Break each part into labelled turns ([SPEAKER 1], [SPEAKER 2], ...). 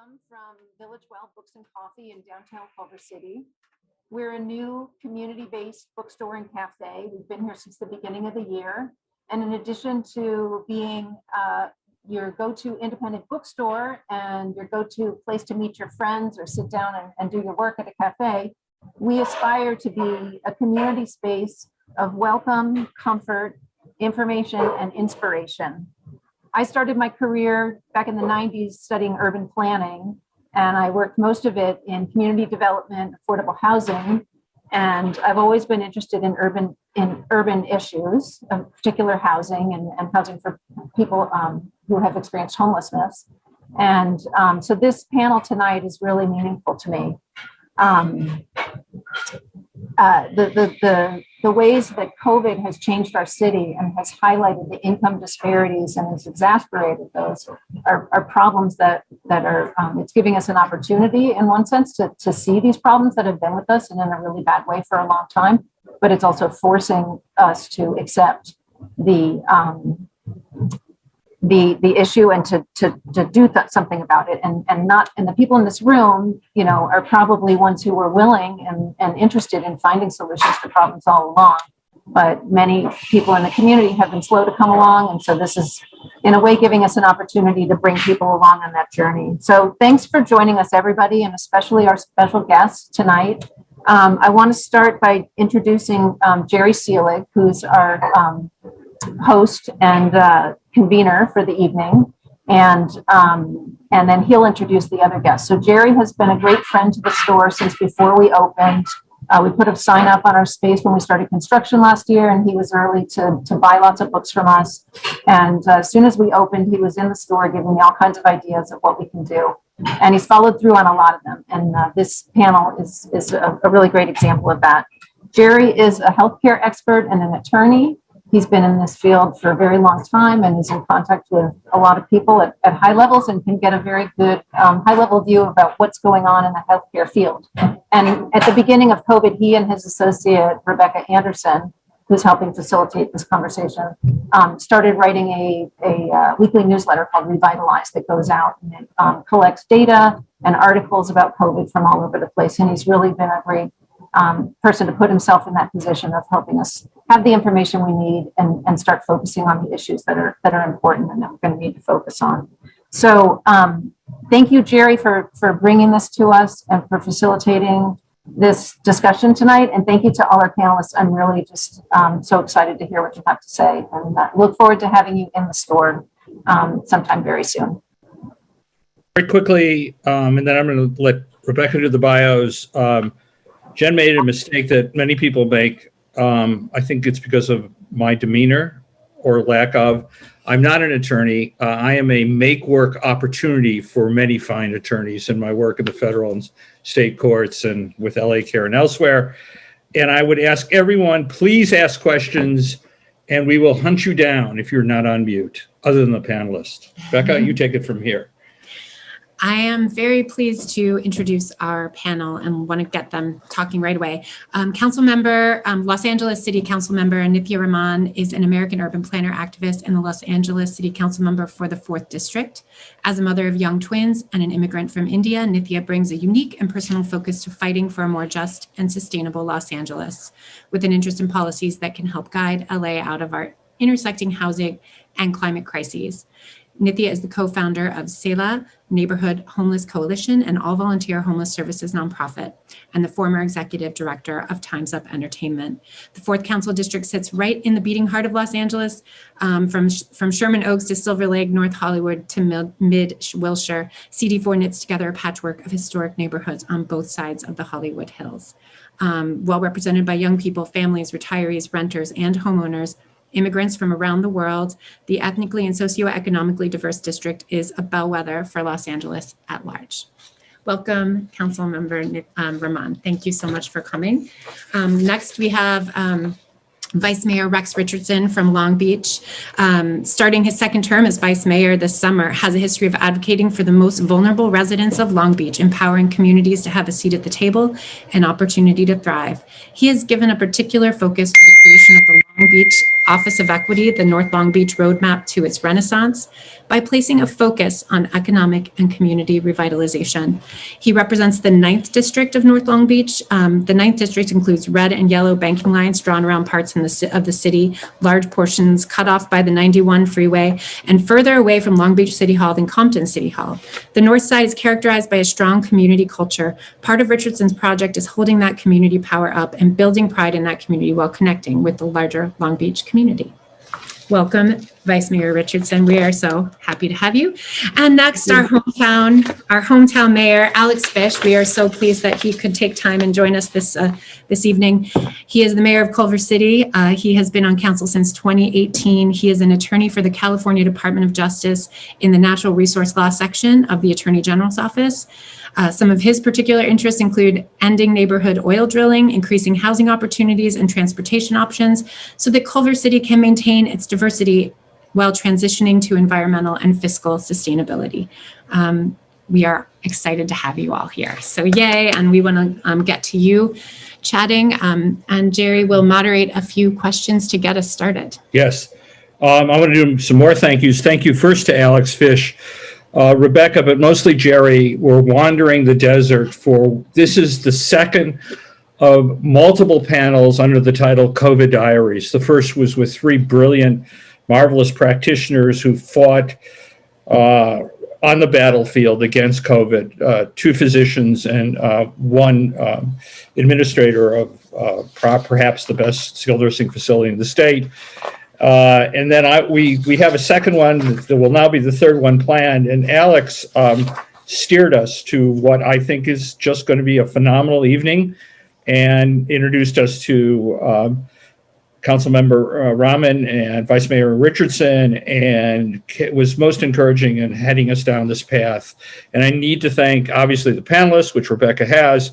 [SPEAKER 1] Welcome from Village Well Books and Coffee in downtown Culver City. We're a new community-based bookstore and cafe. We've been here since the beginning of the year. And in addition to being your go-to independent bookstore and your go-to place to meet your friends or sit down and do your work at a cafe, we aspire to be a community space of welcome, comfort, information, and inspiration. I started my career back in the 90s studying urban planning, and I worked most of it in community development, affordable housing, and I've always been interested in urban issues, particular housing and housing for people who have experienced homelessness. And so this panel tonight is really meaningful to me. The ways that COVID has changed our city and has highlighted the income disparities and has exacerbated those are problems that are, it's giving us an opportunity in one sense to see these problems that have been with us and in a really bad way for a long time, but it's also forcing us to accept the issue and to do something about it, and the people in this room, you know, are probably ones who were willing and interested in finding solutions to problems all along. But many people in the community have been slow to come along, and so this is, in a way, giving us an opportunity to bring people along on that journey. So thanks for joining us, everybody, and especially our special guests tonight. I want to start by introducing Jerry Seelig, who's our host and convener for the evening, and then he'll introduce the other guests. So Jerry has been a great friend to the store since before we opened. We put a sign up on our space when we started construction last year, and he was early to buy lots of books from us. And as soon as we opened, he was in the store giving me all kinds of ideas of what we can do. And he's followed through on a lot of them. And this panel is a really great example of that. Jerry is a healthcare expert and an attorney. He's been in this field for a very long time and is in contact with a lot of people at high levels and can get a very good high-level view about what's going on in the healthcare field. And at the beginning of COVID, he and his associate, Rebecca Anderson, who's helping facilitate this conversation, started writing a weekly newsletter called Revitalize that goes out and it collects data and articles about COVID from all over the place. And he's really been a great person to put himself in that position of helping us have the information we need and start focusing on the issues that are important and that we're going to need to focus on. So thank you, Jerry, for bringing this to us and for facilitating this discussion tonight. And thank you to all our panelists. I'm really just so excited to hear what you have to say, and look forward to having you in the store sometime very soon.
[SPEAKER 2] Very quickly, and then I'm going to let Rebecca do the bios. Jen made a mistake that many people make. I think it's because of my demeanor or lack of. I'm not an attorney. I am a make work opportunity for many fine attorneys in my work in the federal and state courts and with LA Care and elsewhere. And I would ask everyone, please ask questions and we will hunt you down if you're not on mute, other than the panelists. Becca, you take it from here.
[SPEAKER 3] I am very pleased to introduce our panel and want to get them talking right away. Los Angeles City Council member Nithya Raman is an American urban planner activist and the Los Angeles City Council member for the 4th District. As a mother of young twins and an immigrant from India, Nithya brings a unique and personal focus to fighting for a more just and sustainable Los Angeles, with an interest in policies that can help guide LA out of our intersecting housing and climate crises. Nithya is the co-founder of SELA Neighborhood Homeless Coalition, an all-volunteer homeless services nonprofit, and the former executive director of Time's Up Entertainment. The 4th Council District sits right in the beating heart of Los Angeles, from Sherman Oaks to Silver Lake, North Hollywood to mid-Wilshire. CD4 knits together a patchwork of historic neighborhoods on both sides of the Hollywood Hills. Well represented by young people, families, retirees, renters, and homeowners, immigrants from around the world, the ethnically and socioeconomically diverse district is a bellwether for Los Angeles at large. Welcome, Council Member Raman. Thank you so much for coming. Next, we have Vice Mayor Rex Richardson from Long Beach. Starting his 2nd term as Vice Mayor this summer, has a history of advocating for the most vulnerable residents of Long Beach, empowering communities to have a seat at the table and opportunity to thrive. He has given a particular focus to the creation of the Long Beach Office of Equity, the North Long Beach Roadmap to its Renaissance, by placing a focus on economic and community revitalization. He represents the 9th District of North Long Beach. The 9th District includes red and yellow banking lines drawn around parts of the city, large portions cut off by the 91 freeway, and further away from Long Beach City Hall than Compton City Hall. The north side is characterized by a strong community culture. Part of Richardson's project is holding that community power up and building pride in that community while connecting with the larger Long Beach community. Welcome, Vice Mayor Richardson. We are so happy to have you. And next, our hometown mayor, Alex Fisch. We are so pleased that he could take time and join us this evening. He is the mayor of Culver City. He has been on council since 2018. He is an attorney for the California Department of Justice in the Natural Resource Law section of the Attorney General's office. Some of his particular interests include ending neighborhood oil drilling, increasing housing opportunities and transportation options so that Culver City can maintain its diversity while transitioning to environmental and fiscal sustainability. We are excited to have you all here. So yay, and we want to get to you chatting, and Jerry will moderate a few questions to get us started.
[SPEAKER 2] Yes. I want to do some more thank yous. Thank you first to Alex Fisch. Rebecca, but mostly Jerry, were wandering the desert this is the second of multiple panels under the title COVID Diaries. The first was with 3 brilliant, marvelous practitioners who fought on the battlefield against COVID, 2 physicians and 1 administrator of perhaps the best skilled nursing facility in the state. And then we have a second one that will now be the third one planned. And Alex steered us to what I think is just going to be a phenomenal evening and introduced us to Councilmember Raman and Vice Mayor Richardson, and was most encouraging in heading us down this path. And I need to thank, obviously, the panelists, which Rebecca has,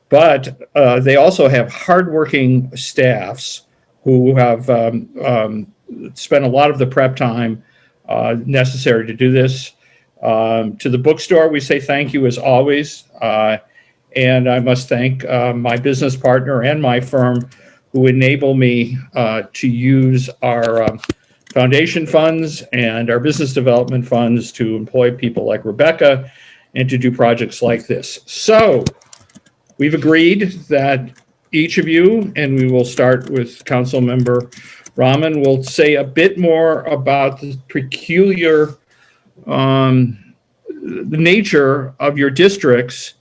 [SPEAKER 2] but they also have hardworking staffs who have spent a lot of the prep time necessary to do this. To the bookstore, we say thank you as always. And I must thank my business partner and my firm who enable me to use our foundation funds and our business development funds to employ people like Rebecca and to do projects like this. So we've agreed that each of you, and we will start with Councilmember Raman, will say a bit more about the peculiar the nature of your districts,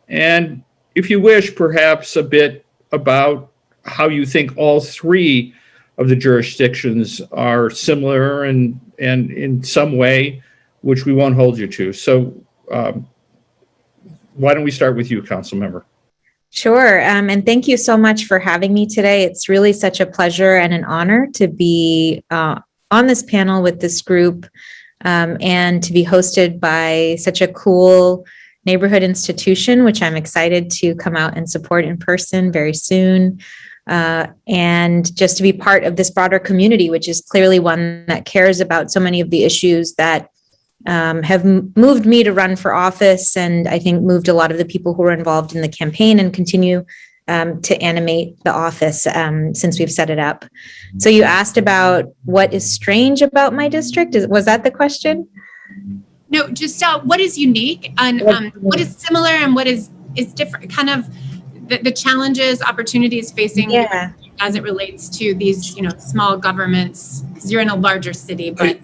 [SPEAKER 2] and if you wish, perhaps a bit about how you think all 3 of the jurisdictions are similar and in some way, which we won't hold you to. So why don't we start with you, Councilmember?
[SPEAKER 4] Sure. And thank you so much for having me today. It's really such a pleasure and an honor to be on this panel with this group and to be hosted by such a cool neighborhood institution, which I'm excited to come out and support in person very soon. And just to be part of this broader community, which is clearly one that cares about so many of the issues that have moved me to run for office, and I think moved a lot of the people who were involved in the campaign and continue to animate the office since we've set it up. So you asked about what is strange about my district. Was that the question?
[SPEAKER 3] No, just what is unique and what is similar and what is different, kind of the challenges, opportunities facing as it relates to these, small governments, because you're in a larger city, but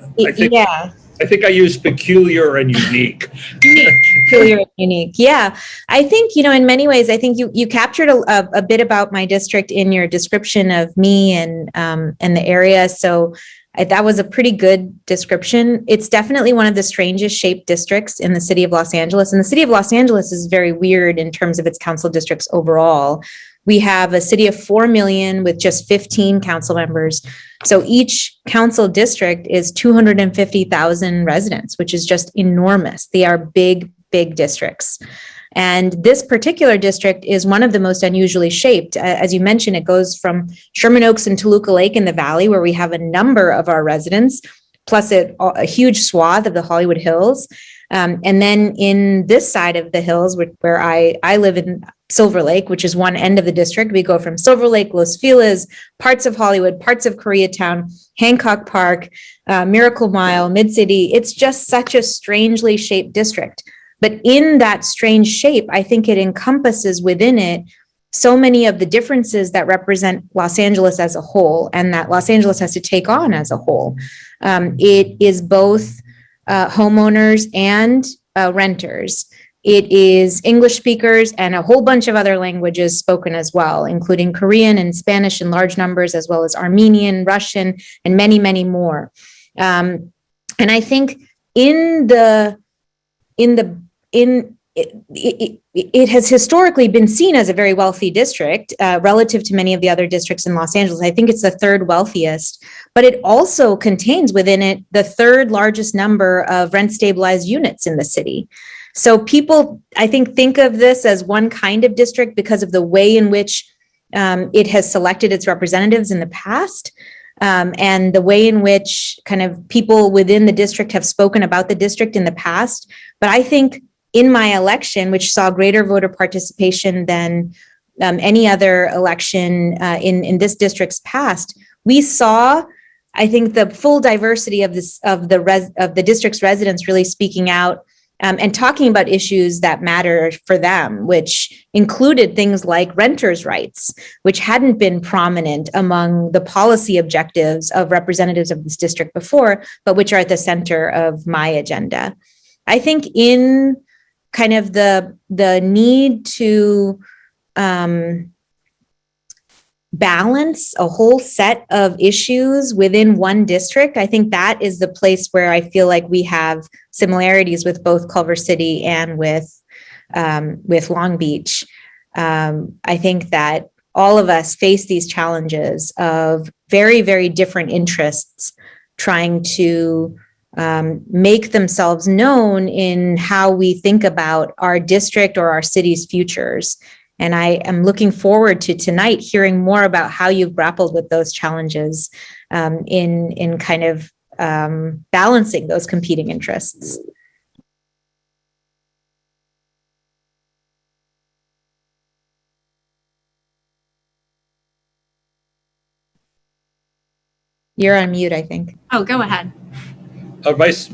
[SPEAKER 2] I think I use peculiar and unique.
[SPEAKER 4] Peculiar and unique. Yeah. I think, in many ways, I think you captured a bit about my district in your description of me and the area. So that was a pretty good description. It's definitely one of the strangest shaped districts in the city of Los Angeles. And the city of Los Angeles is very weird in terms of its council districts overall. We have a city of 4 million with just 15 council members. So each council district is 250,000 residents, which is just enormous. They are big, big districts. And this particular district is one of the most unusually shaped. As you mentioned, it goes from Sherman Oaks and Toluca Lake in the valley, where we have a number of our residents, plus a huge swath of the Hollywood Hills. And then in this side of the hills, where I live in Silver Lake, which is one end of the district. We go from Silver Lake, Los Feliz, parts of Hollywood, parts of Koreatown, Hancock Park, Miracle Mile, Mid-City. It's just such a strangely shaped district. But in that strange shape, I think it encompasses within it so many of the differences that represent Los Angeles as a whole and that Los Angeles has to take on as a whole. It is both homeowners and renters. It is English speakers and a whole bunch of other languages spoken as well, including Korean and Spanish in large numbers, as well as Armenian, Russian, and many, many more. And I think it has historically been seen as a very wealthy district relative to many of the other districts in Los Angeles. I think it's the third wealthiest, but it also contains within it the third largest number of rent stabilized units in the city. So people, I think of this as one kind of district because of the way in which it has selected its representatives in the past, and the way in which kind of people within the district have spoken about the district in the past. But I think in my election, which saw greater voter participation than any other election in this district's past, we saw, I think, the full diversity of the district's residents really speaking out and talking about issues that matter for them, which included things like renters' rights, which hadn't been prominent among the policy objectives of representatives of this district before, but which are at the center of my agenda. I think in kind of the need to balance a whole set of issues within one district, I think that is the place where I feel like we have similarities with both Culver City and with Long Beach. I think that all of us face these challenges of very, very different interests trying to make themselves known in how we think about our district or our city's futures. And I am looking forward to tonight hearing more about how you've grappled with those challenges in kind of balancing those competing interests. You're on mute, I think.
[SPEAKER 3] Oh, go ahead.
[SPEAKER 2] Vice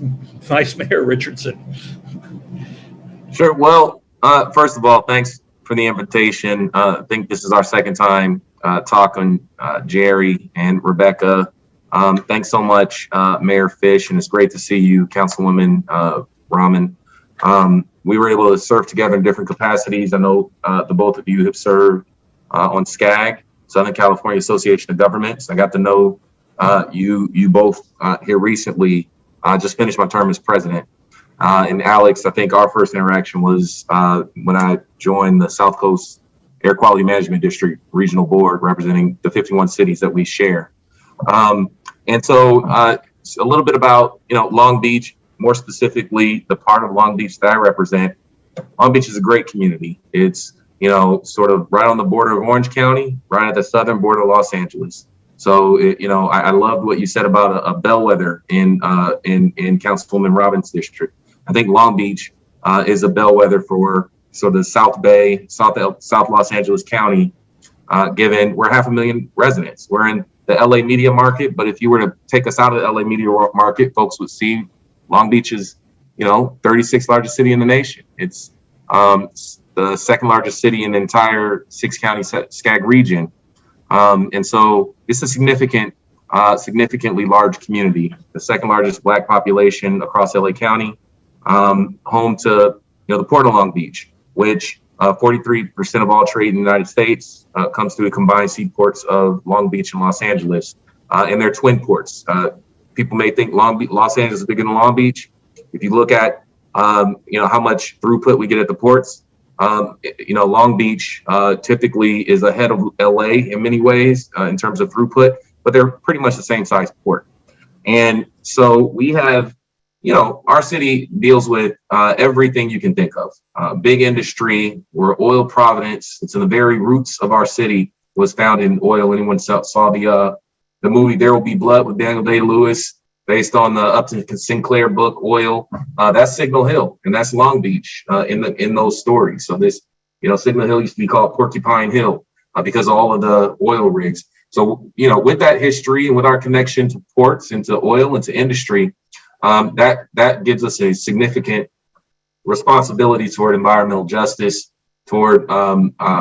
[SPEAKER 2] Mayor Richardson.
[SPEAKER 5] Sure. Well, first of all, thanks for the invitation. I think this is our second time talking, Jerry and Rebecca. Thanks so much, Mayor Fisch, and it's great to see you, Councilwoman Raman. We were able to serve together in different capacities. I know the both of you have served on SCAG, Southern California Association of Governments. I got to know you both here recently. I just finished my term as president. And Alex, I think our first interaction was when I joined the South Coast Air Quality Management District Regional Board, representing the 51 cities that we share. And so a little bit about, Long Beach, more specifically, the part of Long Beach that I represent. Long Beach is a great community. It's, sort of right on the border of Orange County, right at the southern border of Los Angeles. So, I loved what you said about a bellwether in Councilwoman Robbins' district. I think Long Beach is a bellwether for sort of South Bay, South Los Angeles County, given we're 500,000 residents. We're in the LA media market, but if you were to take us out of the LA media market, folks would see Long Beach is, 36th largest city in the nation. It's the second largest city in the entire 6-county SCAG region. And so it's a significantly large community, the second largest Black population across LA County, home to, the Port of Long Beach, which 43% of all trade in the United States comes through the combined seaports of Long Beach and Los Angeles, and they're twin ports. People may think Los Angeles is bigger than Long Beach. If you look at, how much throughput we get at the ports, Long Beach typically is ahead of LA in many ways in terms of throughput, but they're pretty much the same size port. And so we have, our city deals with everything you can think of. Big industry, we're oil providence. It's in the very roots of our city was found in oil. Anyone saw the movie There Will Be Blood with Daniel Day-Lewis, based on the Upton Sinclair book, Oil. That's Signal Hill, and that's Long Beach in those stories. So this Signal Hill used to be called Porcupine Hill because of all of the oil rigs. So, with that history and with our connection to ports and to oil and to industry, that gives us a significant responsibility toward environmental justice, toward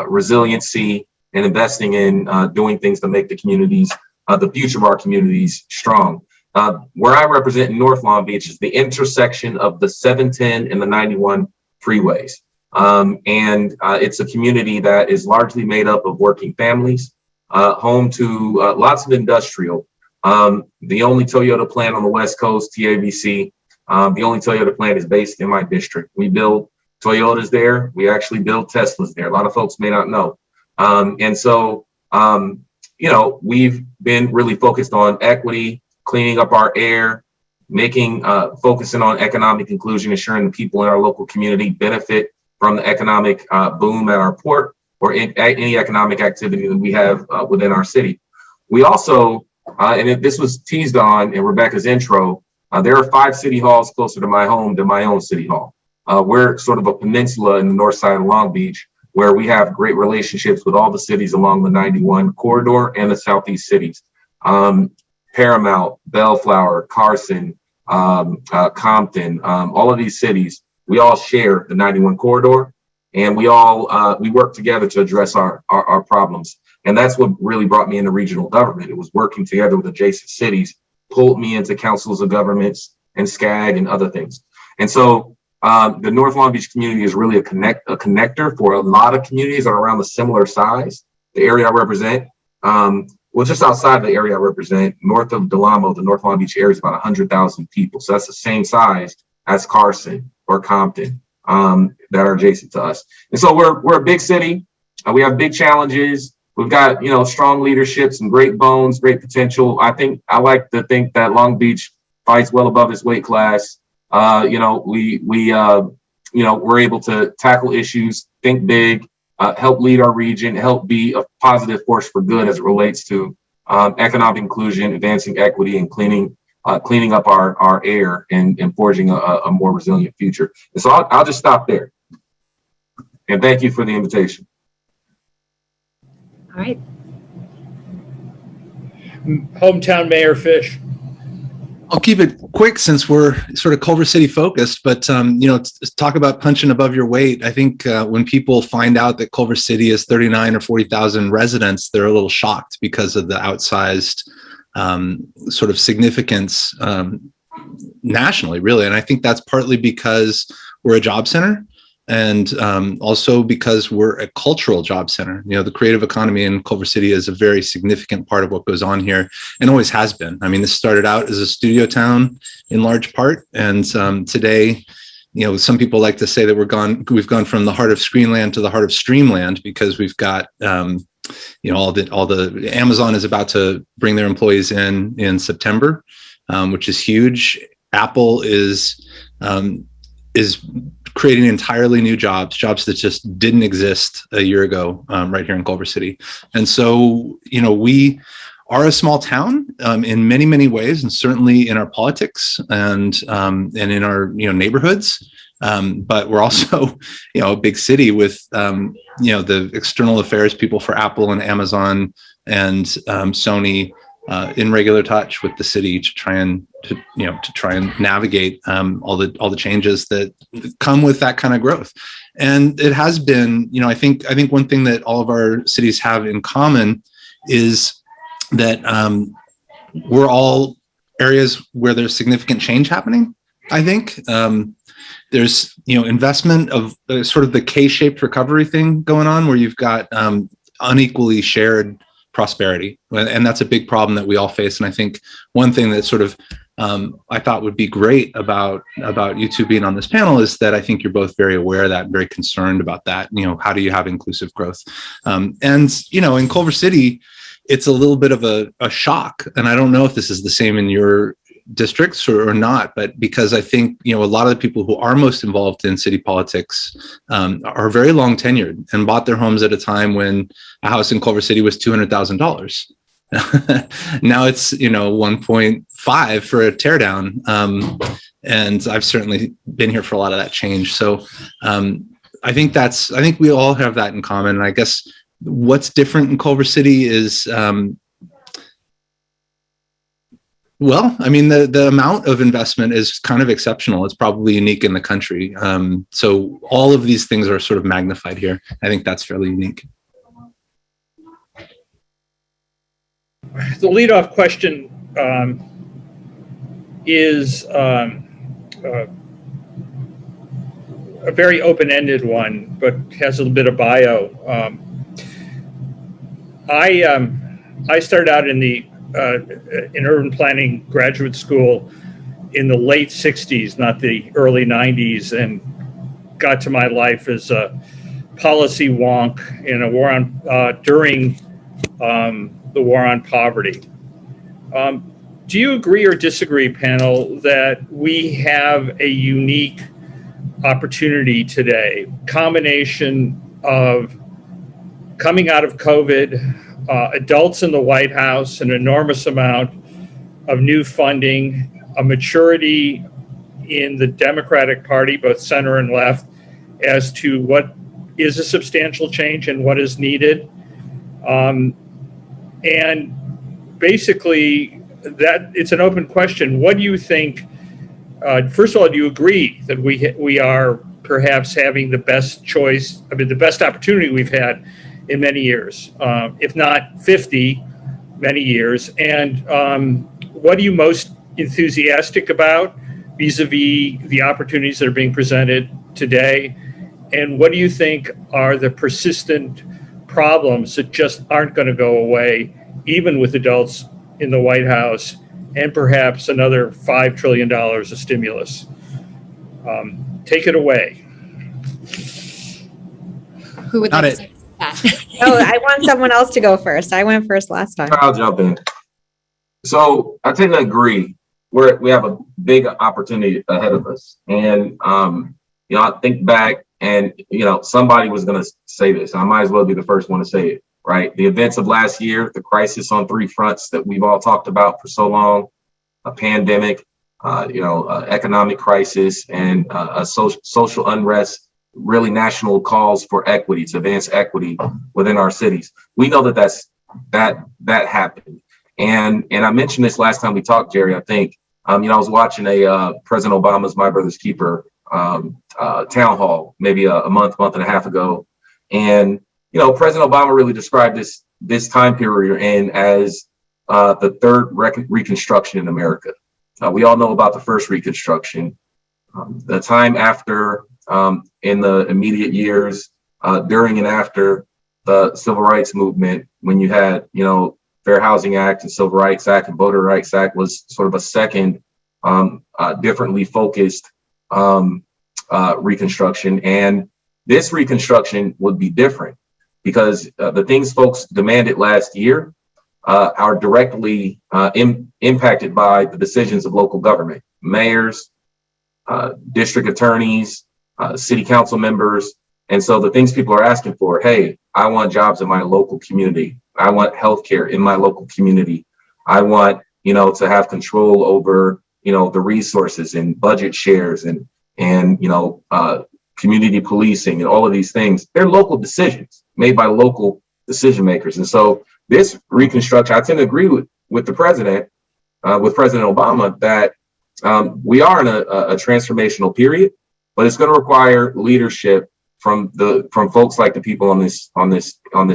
[SPEAKER 5] resiliency, and investing in doing things to make the communities, the future of our communities, strong. Where I represent in North Long Beach is the intersection of the 710 and the 91 freeways. And it's a community that is largely made up of working families, home to lots of industrial. The only Toyota plant on the West Coast, TABC, the only Toyota plant is based in my district. We build Toyotas there. We actually build Teslas there. A lot of folks may not know. And so, we've been really focused on equity, cleaning up our air, focusing on economic inclusion, ensuring the people in our local community benefit from the economic boom at our port or any economic activity that we have within our city. We also, and this was teased on in Rebecca's intro, there are 5 city halls closer to my home than my own city hall. We're sort of a peninsula in the north side of Long Beach, where we have great relationships with all the cities along the 91 corridor and the southeast cities. Paramount, Bellflower, Carson, Compton, all of these cities, we all share the 91 corridor, and we work together to address our problems. And that's what really brought me into regional government. It was working together with adjacent cities, pulled me into councils of governments and SCAG and other things. And so the North Long Beach community is really a connector for a lot of communities that are around the similar size. The area I represent, just outside the area I represent, north of Del Amo, the North Long Beach area is about 100,000 people. So that's the same size as Carson or Compton that are adjacent to us. And so we're a big city. We have big challenges. We've got, strong leadership, some great bones, great potential. I like to think that Long Beach fights well above its weight class. We're able to tackle issues, think big, help lead our region, help be a positive force for good as it relates to economic inclusion, advancing equity, and cleaning up our air and forging a more resilient future. And so I'll just stop there. And thank you for the invitation.
[SPEAKER 3] All right.
[SPEAKER 2] Hometown Mayor Fisch.
[SPEAKER 6] I'll keep it quick since we're sort of Culver City focused, but talk about punching above your weight. I think when people find out that Culver City is 39 or 40,000 residents, they're a little shocked because of the outsized sort of significance nationally, really. And I think that's partly because we're a job center, and also because we're a cultural job center. The creative economy in Culver City is a very significant part of what goes on here, and always has been. I mean, this started out as a studio town in large part, and today, some people like to say that we've gone from the heart of Screenland to the heart of Streamland, because we've got all the Amazon is about to bring their employees in September, which is huge. Apple is creating entirely new jobs that just didn't exist a year ago, right here in Culver City. And so, we are a small town in many, many ways, and certainly in our politics and in our neighborhoods. But we're also, a big city with the external affairs people for Apple and Amazon and Sony in regular touch with the city to try and navigate all the changes that come with that kind of growth. And it has been, I think one thing that all of our cities have in common is that we're all areas where there's significant change happening. I think there's investment of sort of the K-shaped recovery thing going on, where you've got unequally shared prosperity, and that's a big problem that we all face. And I think one thing that sort of I thought would be great about you two being on this panel is that I think you're both very aware of that, very concerned about that. How do you have inclusive growth? And in Culver City, it's a little bit of a shock, and I don't know if this is the same in your districts or not, but because I think a lot of the people who are most involved in city politics are very long tenured and bought their homes at a time when a house in Culver City was $200,000. Now it's 1.5 for a teardown, and I've certainly been here for a lot of that change. So I think we all have that in common. And I guess what's different in Culver City is, well, I mean, the amount of investment is kind of exceptional. It's probably unique in the country. So all of these things are sort of magnified here. I think that's fairly unique.
[SPEAKER 2] The leadoff question is a very open-ended one, but has a little bit of bio. I started out in urban planning graduate school in the late 60s, not the early 90s, and got to my life as a policy wonk in a war on during the war on poverty. Do you agree or disagree, panel, that we have a unique opportunity today, combination of coming out of COVID, adults in the White House, an enormous amount of new funding, a maturity in the Democratic Party, both center and left, as to what is a substantial change and what is needed. And basically, that it's an open question. What do you think? First of all, do you agree that we are perhaps having the best choice, the best opportunity we've had in many years, if not 50, many years? And what are you most enthusiastic about vis-a-vis the opportunities that are being presented today? And what do you think are the persistent problems that just aren't going to go away, even with adults in the White House and perhaps another $5 trillion of stimulus? Take it away.
[SPEAKER 3] Who would
[SPEAKER 6] Got
[SPEAKER 3] like
[SPEAKER 6] it.
[SPEAKER 3] to say that?
[SPEAKER 4] Oh, I want someone else to go first. I went first last time.
[SPEAKER 5] I'll jump in. So I tend to agree. We have a big opportunity ahead of us. And, I think back and, somebody was going to say this. I might as well be the first one to say it, right? The events of last year, the crisis on three fronts that we've all talked about for so long, a pandemic, economic crisis, and a social unrest, really national calls for equity, to advance equity within our cities. We know that happened. And I mentioned this last time we talked, Jerry. I think, I was watching a President Obama's My Brother's Keeper town hall maybe a month and a half ago. And, President Obama really described this time period in as the third Reconstruction in America. We all know about the first Reconstruction. The time after, in the immediate years, during and after the Civil Rights Movement, when you had, Fair Housing Act and Civil Rights Act and Voter Rights Act, was sort of a second differently focused Reconstruction. And this Reconstruction would be different because the things folks demanded last year are directly impacted by the decisions of local government, mayors, district attorneys, city council members. And so the things people are asking for, hey, I want jobs in my local community. I want healthcare in my local community. I want, to have control over, the resources and budget shares and community policing and all of these things. They're local decisions made by local decision makers. And so this Reconstruction, I tend to agree with the president, with President Obama, that we are in a transformational period, but it's going to require leadership from folks like the people on this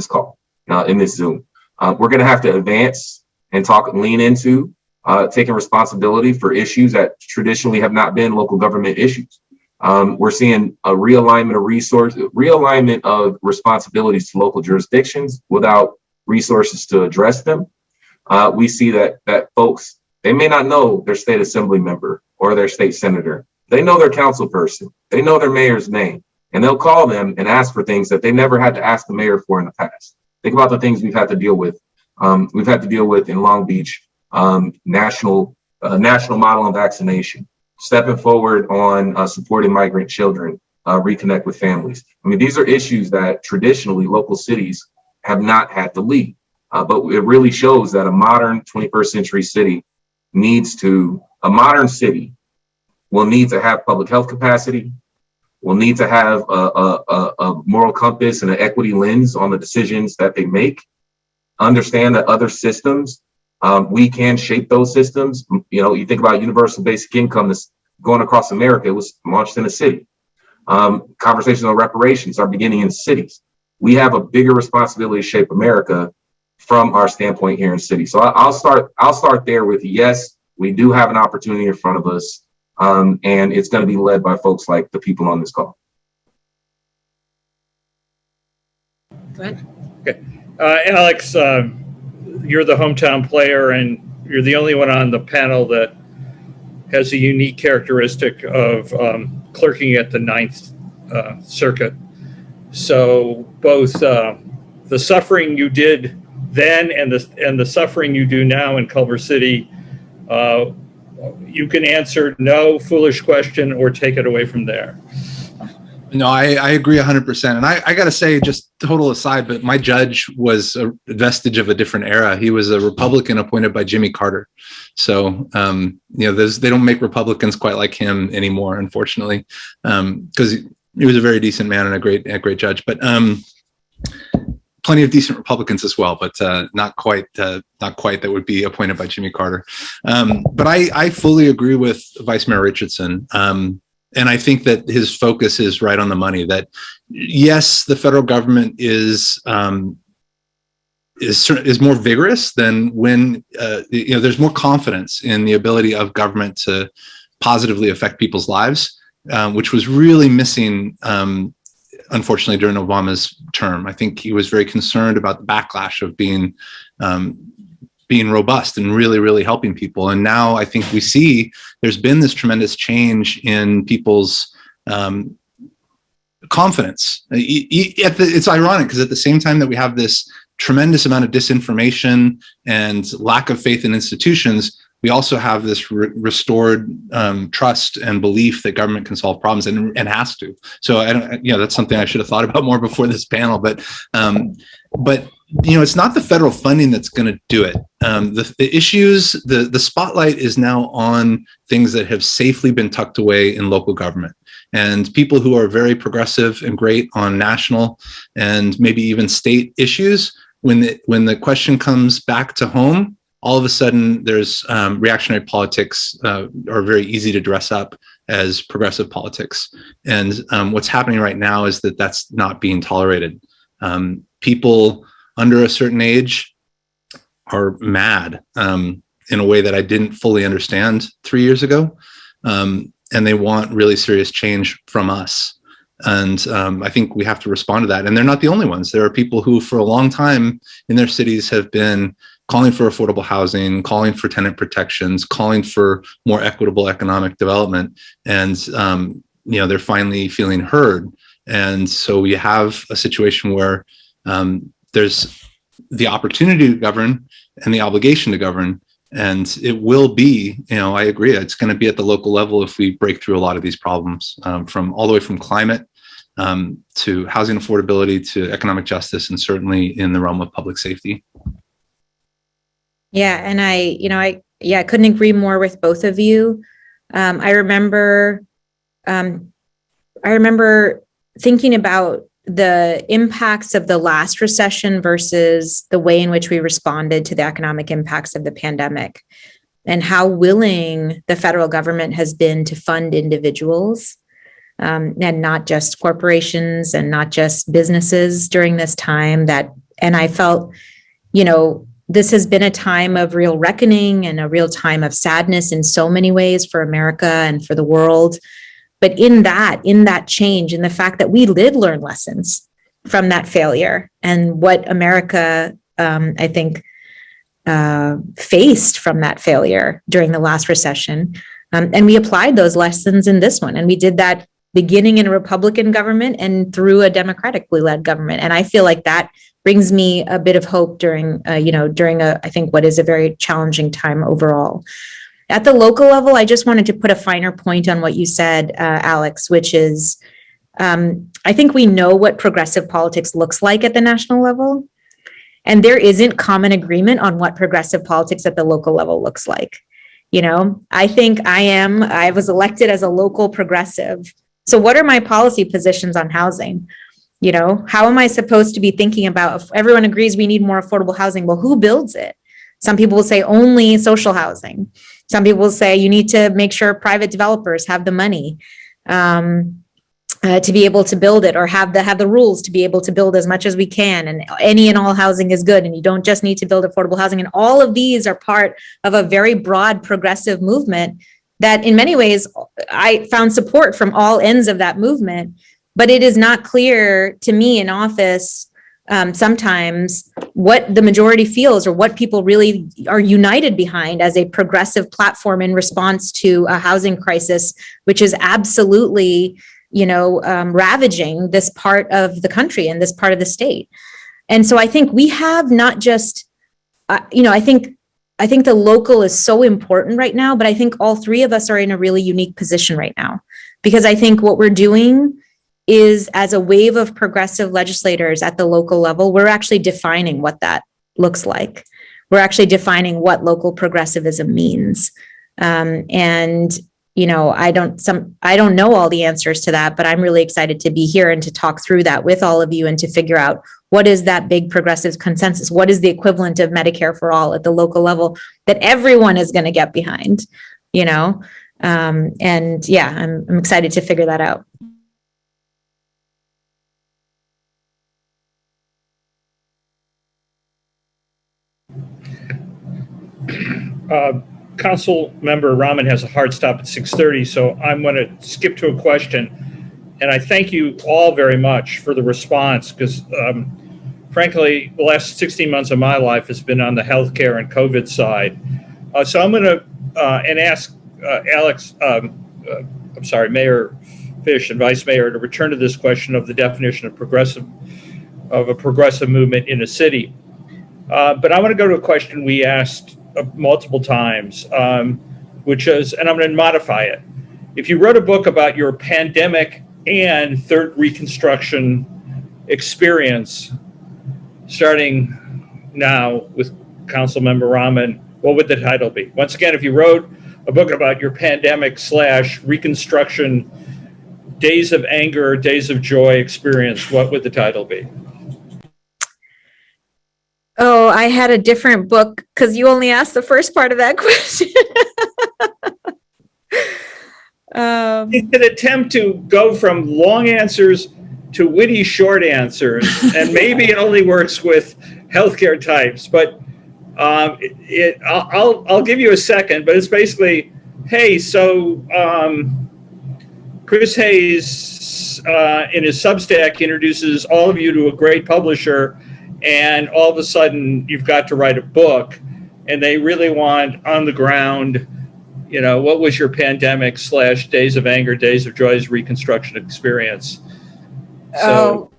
[SPEAKER 5] call, in this Zoom. We're going to have to advance and talk and lean into taking responsibility for issues that traditionally have not been local government issues. We're seeing a realignment of responsibilities to local jurisdictions without resources to address them. We see that folks, they may not know their state assembly member or their state senator. They know their council person. They know their mayor's name, and they'll call them and ask for things that they never had to ask the mayor for in the past. Think about the things we've had to deal with. We've had to deal with in Long Beach, national model on vaccination, stepping forward on supporting migrant children, reconnect with families. I mean, these are issues that traditionally local cities have not had to lead, but it really shows that a modern 21st century city will need to have public health capacity, will need to have a moral compass and an equity lens on the decisions that they make. Understand that other systems, we can shape those systems. You know, you think about universal basic income that's going across America. It was launched in a city. Conversations on reparations are beginning in cities. We have a bigger responsibility to shape America from our standpoint here in cities. So I'll start there with yes, we do have an opportunity in front of us. And it's going to be led by folks like the people on this call.
[SPEAKER 3] Go ahead.
[SPEAKER 2] Okay. Alex, you're the hometown player, and you're the only one on the panel that has a unique characteristic of clerking at the Ninth Circuit. So both the suffering you did then and the suffering you do now in Culver City, you can answer no foolish question or take it away from there.
[SPEAKER 6] No, I agree 100%. And I got to say, just total aside, but my judge was a vestige of a different era. He was a Republican appointed by Jimmy Carter. So, you know, they don't make Republicans quite like him anymore, unfortunately, because he was a very decent man and a great judge. But plenty of decent Republicans as well, but not quite that would be appointed by Jimmy Carter. But I fully agree with Vice Mayor Richardson. And I think that his focus is right on the money, that yes, the federal government is more vigorous than when, you know, there's more confidence in the ability of government to positively affect people's lives, which was really missing, unfortunately, during Obama's term. I think he was very concerned about the backlash of being robust and really helping people. And now I think we see there's been this tremendous change in people's confidence. It's ironic because at the same time that we have this tremendous amount of disinformation and lack of faith in institutions, we also have this restored trust and belief that government can solve problems and has to. So that's something I should have thought about more before this panel. But you know, it's not the federal funding that's going to do it. The issues, the spotlight is now on things that have safely been tucked away in local government. And people who are very progressive and great on national and maybe even state issues, when the question comes back to home, all of a sudden there's reactionary politics are very easy to dress up as progressive politics. And what's happening right now is that that's not being tolerated. People under a certain age are mad in a way that I didn't fully understand 3 years ago. And they want really serious change from us. And I think we have to respond to that. And they're not the only ones. There are people who for a long time in their cities have been calling for affordable housing, calling for tenant protections, calling for more equitable economic development. And, you know, they're finally feeling heard. And so we have a situation where there's the opportunity to govern and the obligation to govern. And it will be, you know, I agree, it's going to be at the local level if we break through a lot of these problems, from all the way from climate to housing affordability to economic justice, and certainly in the realm of public safety.
[SPEAKER 4] Yeah. And I couldn't agree more with both of you. I remember thinking about the impacts of the last recession versus the way in which we responded to the economic impacts of the pandemic, and how willing the federal government has been to fund individuals and not just corporations and not just businesses during this time. And I felt, you know, this has been a time of real reckoning and a real time of sadness in so many ways for America and for the world. But in that change, in the fact that we did learn lessons from that failure and what America, I think, faced from that failure during the last recession. And we applied those lessons in this one. And we did that beginning in a Republican government and through a democratically led government. And I feel like that brings me a bit of hope during I think what is a very challenging time overall. At the local level, I just wanted to put a finer point on what you said, Alex, which is, I think we know what progressive politics looks like at the national level, and there isn't common agreement on what progressive politics at the local level looks like. You know, I think I was elected as a local progressive So what are my policy positions on housing? You know, how am I supposed to be thinking about, if everyone agrees we need more affordable housing, well, who builds it? Some people will say only social housing. Some people will say you need to make sure private developers have the money to be able to build it, or have the rules to be able to build as much as we can. And any and all housing is good. And you don't just need to build affordable housing. And all of these are part of a very broad progressive movement that in many ways I found support from all ends of that movement. But it is not clear to me in office sometimes what the majority feels, or what people really are united behind as a progressive platform in response to a housing crisis, which is absolutely, ravaging this part of the country and this part of the state. And so I think we have not just, I think the local is so important right now, but I think all three of us are in a really unique position right now, because I think what we're doing is, as a wave of progressive legislators at the local level, we're actually defining what that looks like. We're actually defining what local progressivism means. I don't know all the answers to that, but I'm really excited to be here and to talk through that with all of you and to figure out what is that big progressive consensus? What is the equivalent of Medicare for all at the local level that everyone is going to get behind, I'm excited to figure that out.
[SPEAKER 2] Council member Raman has a hard stop at 6:30, so I'm going to skip to a question. And I thank you all very much for the response, because frankly, the last 16 months of my life has been on the healthcare and COVID side. So I'm going to ask Mayor Fisch and Vice Mayor to return to this question of the definition of a progressive movement in a city. But I want to go to a question we asked multiple times, which is, and I'm going to modify it. If you wrote a book about your pandemic and third Reconstruction experience, starting now with Councilmember Raman, what would the title be? Once again, if you wrote a book about your pandemic / Reconstruction days of anger, days of joy experience, what would the title be?
[SPEAKER 4] Oh, I had a different book because you only asked the first part of that question.
[SPEAKER 2] It's an attempt to go from long answers to witty short answers, and maybe it only works with healthcare types, but I'll give you a second, but it's basically, hey, so Chris Hayes in his Substack introduces all of you to a great publisher, and all of a sudden you've got to write a book, and they really want on the ground, what was your pandemic / days of anger, days of joys, Reconstruction experience? So,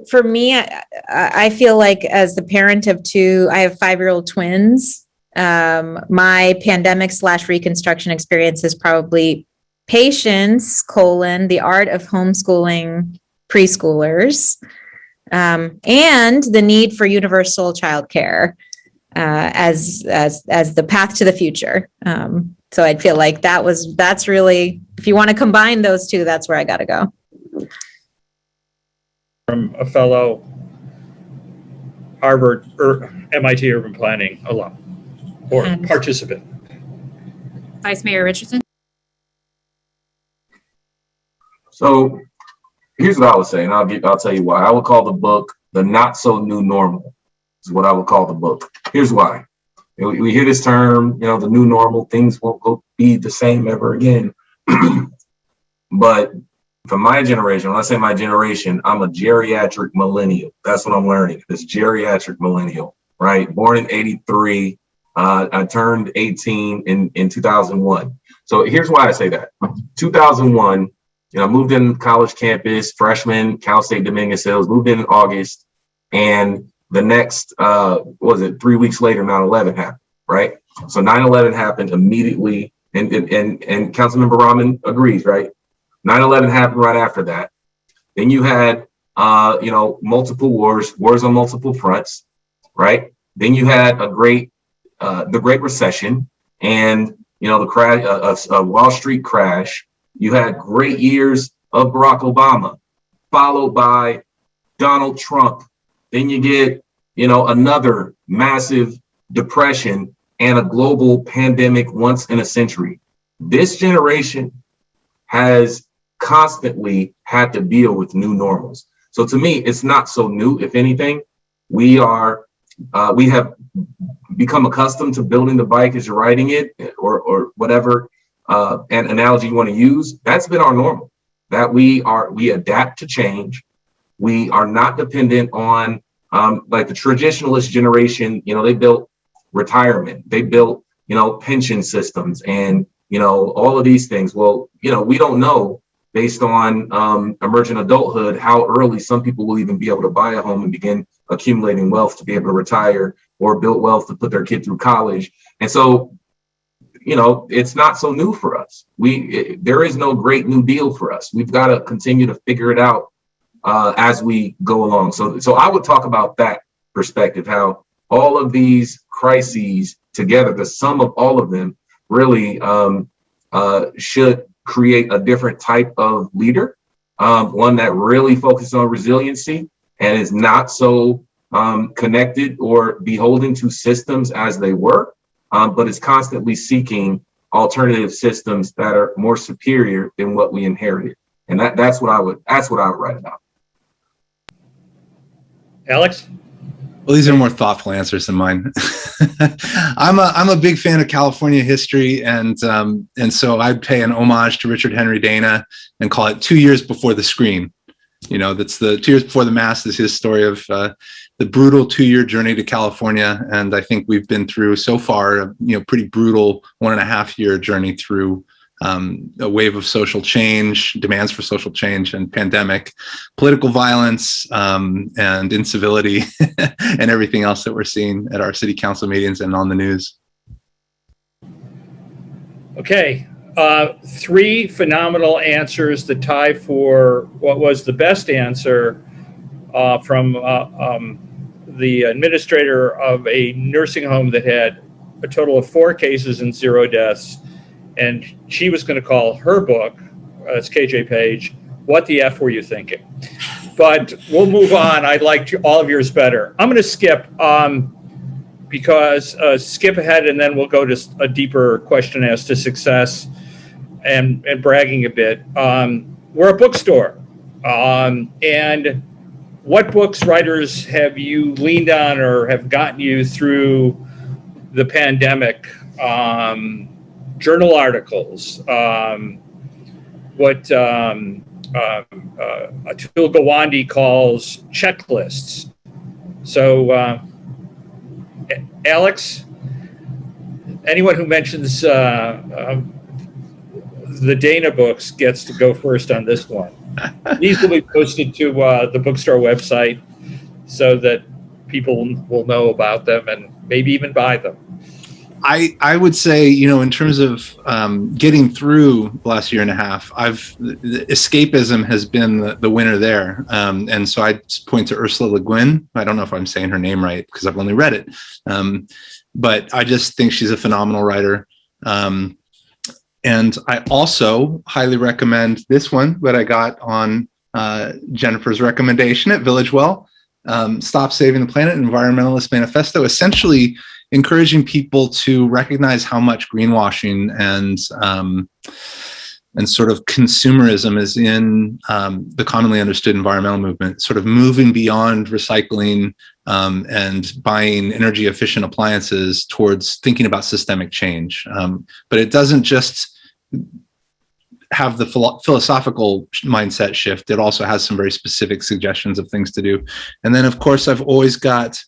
[SPEAKER 4] for me, I feel like, as the parent of two, I have 5-year-old twins. My pandemic / Reconstruction experience is probably patience, the art of homeschooling preschoolers. And the need for universal childcare as the path to the future. So I'd feel like that's really, if you want to combine those two, that's where I got to go.
[SPEAKER 2] From a fellow Harvard or MIT urban planning alum or participant.
[SPEAKER 3] Vice Mayor Richardson.
[SPEAKER 5] So here's what I would say, and I'll tell you why. I would call the book "The Not So New Normal." Is what I would call the book. Here's why. We hear this term, the new normal. Things won't go be the same ever again. But for my generation, when I say my generation, I'm a geriatric millennial. That's what I'm learning. This geriatric millennial, right? Born in '83. I turned 18 in 2001. So here's why I say that. 2001. I moved in college campus, freshman, Cal State Dominguez Hills, moved in August, and the next, 3 weeks later, 9/11 happened, right? So 9/11 happened immediately, and Councilmember Raman agrees, right? 9/11 happened right after that. Then you had, multiple wars on multiple fronts, right? Then you had the Great Recession, and the crash, a Wall Street crash. You had great years of Barack Obama, followed by Donald Trump. Then you get, another massive depression and a global pandemic once in a century. This generation has constantly had to deal with new normals. So to me, it's not so new. If anything, we have become accustomed to building the bike as you're riding it, or whatever an analogy you want to use. That's been our normal. That we adapt to change. We are not dependent on like the traditionalist generation. They built retirement. They built pension systems and all of these things. Well, we don't know based on emergent adulthood how early some people will even be able to buy a home and begin accumulating wealth to be able to retire, or build wealth to put their kid through college. And so, it's not so new for us. There is no great new deal for us. We've got to continue to figure it out as we go along. So I would talk about that perspective, how all of these crises together, the sum of all of them, really should create a different type of leader, one that really focuses on resiliency and is not so connected or beholden to systems as they were, but is constantly seeking alternative systems that are more superior than what we inherited. And that's what I would write about.
[SPEAKER 2] Alex?
[SPEAKER 6] Well, these are more thoughtful answers than mine. I'm a big fan of California history, and so I'd pay an homage to Richard Henry Dana and call it 2 years before the screen. That's the 2 years before the mast is his story of the brutal 2-year journey to California, and I think we've been through so far a pretty brutal 1.5-year journey through a wave of social change, demands for social change, and pandemic, political violence, and incivility, and everything else that we're seeing at our city council meetings and on the news. Okay.
[SPEAKER 2] 3 phenomenal answers that tie for what was the best answer from the administrator of a nursing home that had a total of 4 cases and 0 deaths. And she was going to call her book, it's KJ Page, What the F Were You Thinking? But we'll move on. I liked all of yours better. I'm going to skip because skip ahead, and then we'll go to a deeper question as to success and bragging a bit. We're a bookstore. And what books, writers have you leaned on or have gotten you through the pandemic? Journal articles, what Atul Gawande calls checklists. So, Alex, anyone who mentions the Dana books gets to go first on this one. These will be posted to the bookstore website so that people will know about them and maybe even buy them.
[SPEAKER 6] I would say, in terms of getting through the last 1.5 years, escapism has been the winner there. And so I point to Ursula Le Guin. I don't know if I'm saying her name right because I've only read it. But I just think she's a phenomenal writer. And I also highly recommend this one that I got on Jennifer's recommendation at Village Well, Stop Saving the Planet, Environmentalist Manifesto, essentially encouraging people to recognize how much greenwashing and sort of consumerism is in the commonly understood environmental movement, sort of moving beyond recycling and buying energy efficient appliances towards thinking about systemic change. But it doesn't just have the philosophical mindset shift. It also has some very specific suggestions of things to do. And then, of course, I've always got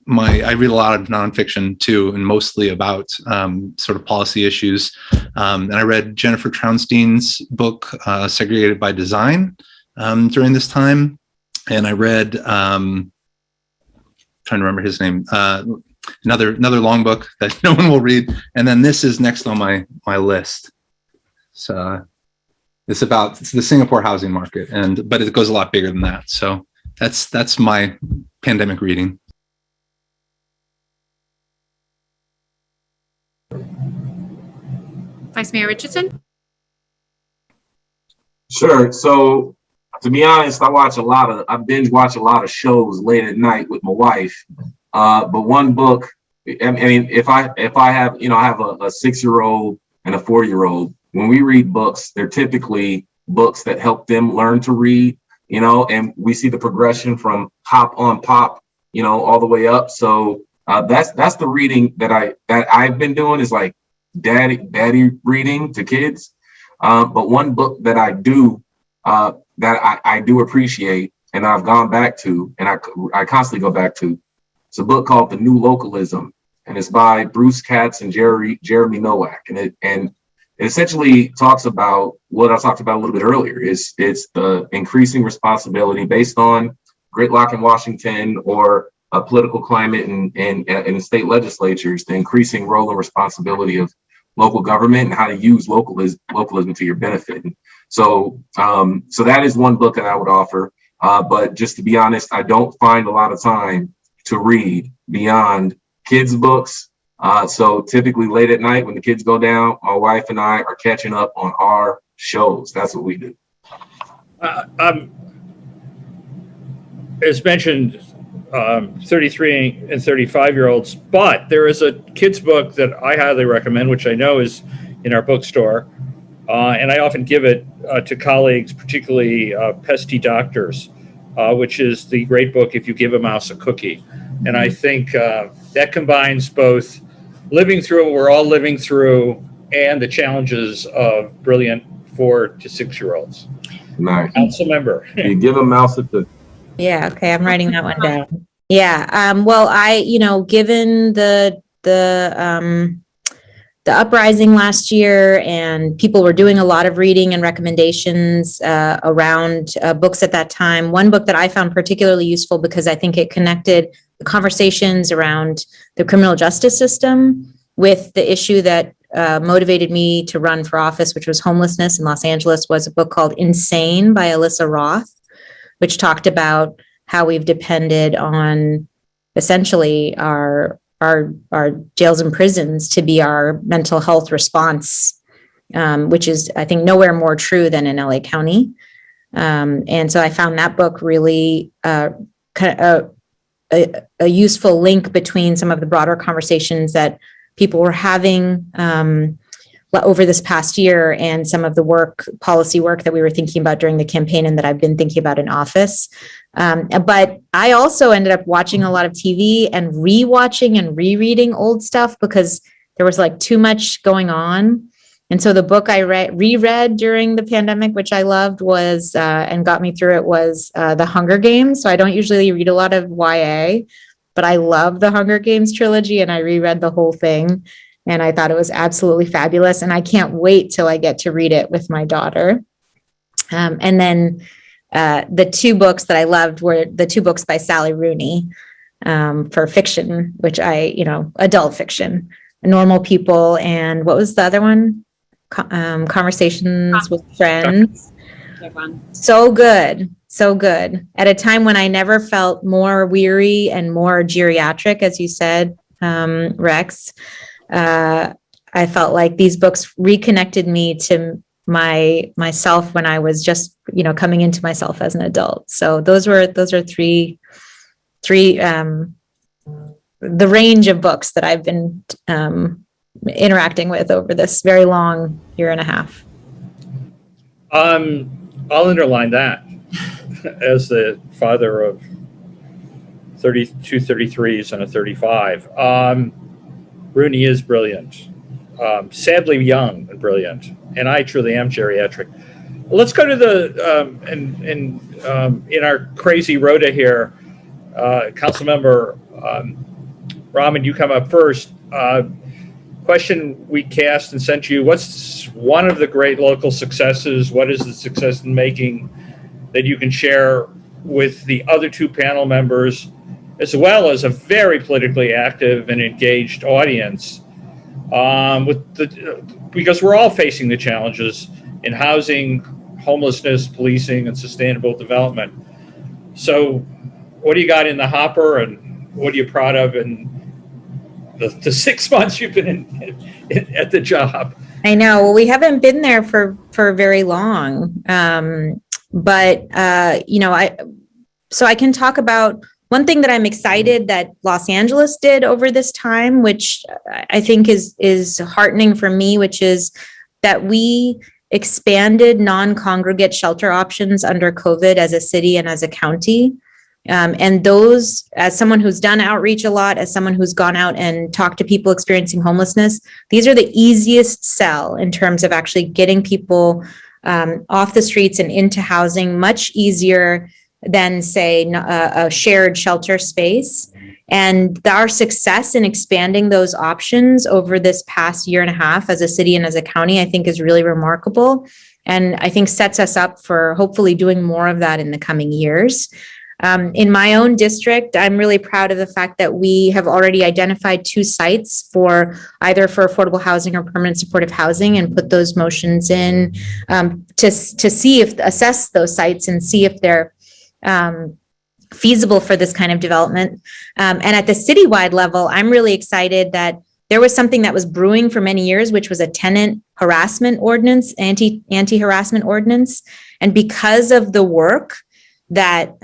[SPEAKER 6] I read a lot of nonfiction too, and mostly about sort of policy issues. And I read Jennifer Traunstein's book, Segregated by Design, during this time. And I read, trying to remember his name, another long book that no one will read. And then this is next on my list. So it's the Singapore housing market, but it goes a lot bigger than that. So that's my pandemic reading.
[SPEAKER 3] Vice Mayor Richardson?
[SPEAKER 5] Sure. So to be honest, I binge watch a lot of shows late at night with my wife. But one book, I mean, if I have, I have a 6-year-old and a 4-year-old. When we read books, they're typically books that help them learn to read, and we see the progression from hop on pop, all the way up. So that's the reading that I've been doing, is like daddy reading to kids. But one book that I do appreciate, and I've gone back to, and I constantly go back to, it's a book called The New Localism, and it's by Bruce Katz and Jeremy Nowak, and it essentially talks about what I talked about a little bit earlier. It's the increasing responsibility based on gridlock in Washington, or a political climate in state legislatures, the increasing role and responsibility of local government and how to use localism to your benefit. So that is one book that I would offer. But just to be honest, I don't find a lot of time to read beyond kids' books. So typically late at night when the kids go down, my wife and I are catching up on our shows. That's what we do.
[SPEAKER 2] As mentioned, 33 and 35-year-olds, but there is a kid's book that I highly recommend, which I know is in our bookstore, and I often give it to colleagues, particularly pesty doctors, which is the great book, If You Give a Mouse a Cookie. And I think that combines both living through what we're all living through and the challenges of brilliant 4 to 6-year-olds.
[SPEAKER 5] Nice.
[SPEAKER 2] Council member.
[SPEAKER 5] You give a mouse a cookie.
[SPEAKER 4] Yeah. Okay. I'm writing that one down. Yeah. Well, given the uprising last year, and people were doing a lot of reading and recommendations around books at that time. One book that I found particularly useful, because I think it connected the conversations around the criminal justice system with the issue that motivated me to run for office, which was homelessness in Los Angeles, was a book called Insane by Alyssa Roth, which talked about how we've depended on essentially our jails and prisons to be our mental health response, which is, I think, nowhere more true than in LA County. And so I found that book really kind of a useful link between some of the broader conversations that people were having over this past year, and some of the policy work that we were thinking about during the campaign, and that I've been thinking about in office. But I also ended up watching a lot of TV and rewatching and rereading old stuff, because there was like too much going on. And so the book I reread during the pandemic, which I loved, was and got me through it, was The Hunger Games. So I don't usually read a lot of YA, but I love the Hunger Games trilogy, and I reread the whole thing. And I thought it was absolutely fabulous. And I can't wait till I get to read it with my daughter. And then the two books that I loved were the two books by Sally Rooney for fiction, which adult fiction, Normal People. And what was the other one? Conversations with Friends. So good. So good. At a time when I never felt more weary and more geriatric, as you said, Rex. I felt like these books reconnected me to myself when I was just, coming into myself as an adult. So those are three, the range of books that I've been interacting with over this very long year and a half.
[SPEAKER 2] I'll underline that as the father of 32 33s and a 35. Rooney is brilliant, sadly young and brilliant, and I truly am geriatric. Let's go to the in our crazy rota here. Councilmember Raman, you come up first. Question we cast and sent you: what's one of the great local successes? What is the success in making that you can share with the other two panel members, as well as a very politically active and engaged audience, because we're all facing the challenges in housing, homelessness, policing, and sustainable development. So what do you got in the hopper, and what are you proud of in the 6 months you've been at the job?
[SPEAKER 4] I know. Well, we haven't been there for very long. So I can talk about one thing that I'm excited that Los Angeles did over this time, which I think is heartening for me, which is that we expanded non-congregate shelter options under COVID as a city and as a county. And those, as someone who's done outreach a lot, as someone who's gone out and talked to people experiencing homelessness, these are the easiest sell in terms of actually getting people off the streets and into housing, much easier than, say, a shared shelter space. And our success in expanding those options over this past year and a half as a city and as a county, I think is really remarkable. And I think sets us up for hopefully doing more of that in the coming years. In my own district, I'm really proud of the fact that we have already identified 2 sites for either for affordable housing or permanent supportive housing, and put those motions in to assess those sites and see if they're feasible for this kind of development. And at the citywide level, I'm really excited that there was something that was brewing for many years, which was a tenant harassment ordinance, anti-harassment ordinance. And because of the work that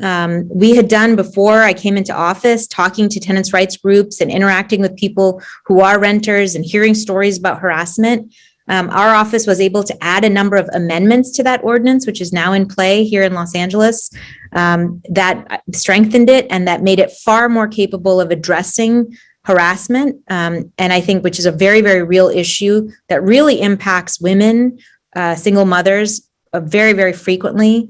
[SPEAKER 4] we had done before I came into office, talking to tenants' rights groups and interacting with people who are renters and hearing stories about harassment, our office was able to add a number of amendments to that ordinance, which is now in play here in Los Angeles, that strengthened it and that made it far more capable of addressing harassment. And I think, which is a very, very real issue that really impacts women, single mothers, very, very frequently,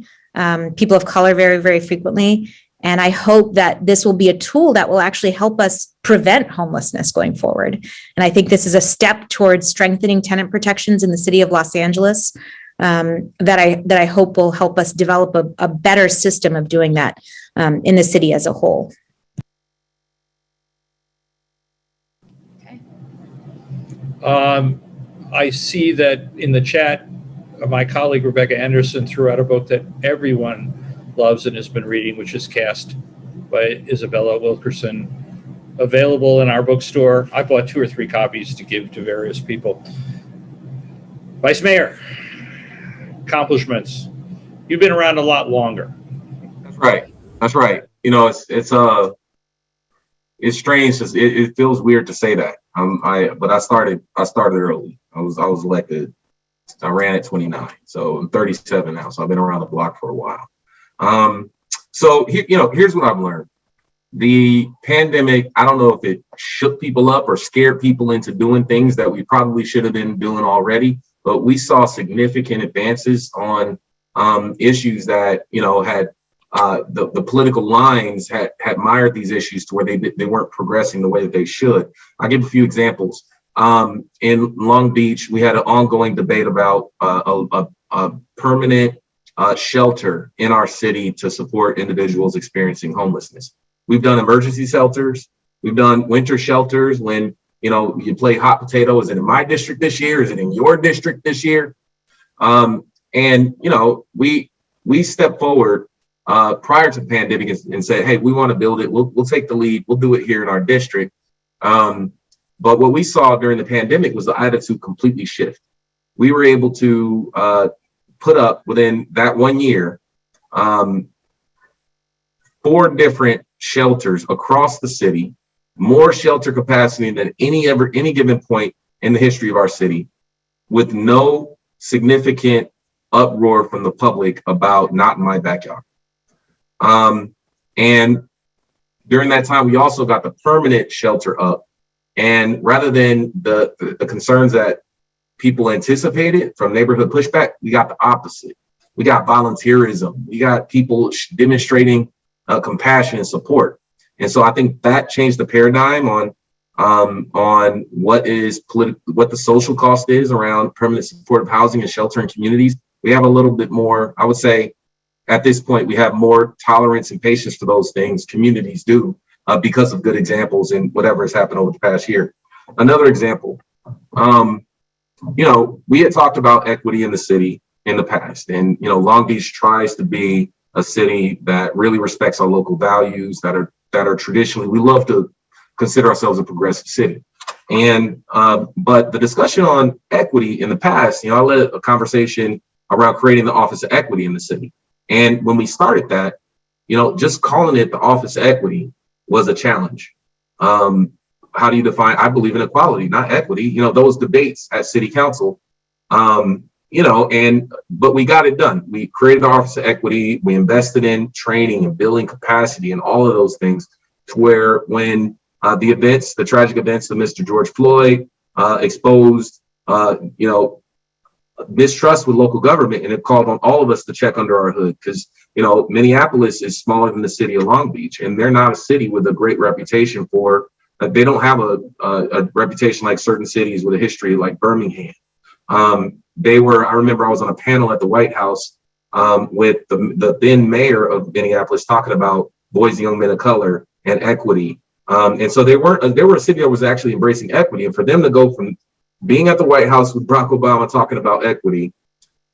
[SPEAKER 4] people of color very, very frequently. And I hope that this will be a tool that will actually help us prevent homelessness going forward. And I think this is a step towards strengthening tenant protections in the city of Los Angeles that I hope will help us develop a better system of doing that in the city as a whole.
[SPEAKER 2] I see that in the chat, my colleague Rebecca Anderson threw out a book that everyone loves and has been reading, which is Cast by Isabella Wilkerson, available in our bookstore. I bought 2 or 3 copies to give to various people. Vice Mayor, accomplishments. You've been around a lot longer.
[SPEAKER 5] That's right. You know, it's strange. It feels weird to say that. But I started early. I was elected. I ran at 29, so I'm 37 now. So I've been around the block for a while. So here's what I've learned. The pandemic, I don't know if it shook people up or scared people into doing things that we probably should have been doing already, but we saw significant advances on issues that, had the political lines had mired these issues to where they weren't progressing the way that they should. I'll give a few examples. In Long Beach, we had an ongoing debate about a permanent shelter in our city to support individuals experiencing homelessness. We've done emergency shelters. We've done winter shelters when, you play hot potato. Is it in my district this year? Is it in your district this year? We stepped forward prior to the pandemic and said, hey, we want to build it. We'll take the lead. We'll do it here in our district. But what we saw during the pandemic was the attitude completely shift. We were able to put up within that 1 year 4 different shelters across the city, more shelter capacity than any given point in the history of our city, with no significant uproar from the public about not in my backyard. And during that time, we also got the permanent shelter up. And rather than the concerns that people anticipated from neighborhood pushback, we got the opposite. We got volunteerism. We got people demonstrating compassion and support. And so I think that changed the paradigm on what the social cost is around permanent supportive housing and sheltering communities. We have a little bit more, I would say, at this point, we have more tolerance and patience for those things. Communities do. Because of good examples and whatever has happened over the past year. Another example, we had talked about equity in the city in the past, and Long Beach tries to be a city that really respects our local values that are traditionally, we love to consider ourselves a progressive city. And but the discussion on equity in the past, I led a conversation around creating the Office of Equity in the city. And when we started that, just calling it the Office of Equity was a challenge. How do you define? I believe in equality, not equity. Those debates at City Council. But we got it done. We created the Office of Equity. We invested in training and building capacity and all of those things to where when the tragic events of Mr. George Floyd exposed, mistrust with local government, and it called on all of us to check under our hood because, Minneapolis is smaller than the city of Long Beach, and they're not a city with a great reputation for, they don't have a reputation like certain cities with a history like Birmingham. I remember I was on a panel at the White House with the then mayor of Minneapolis talking about boys and young men of color and equity. And so they were a city that was actually embracing equity. And for them to go from being at the White House with Barack Obama talking about equity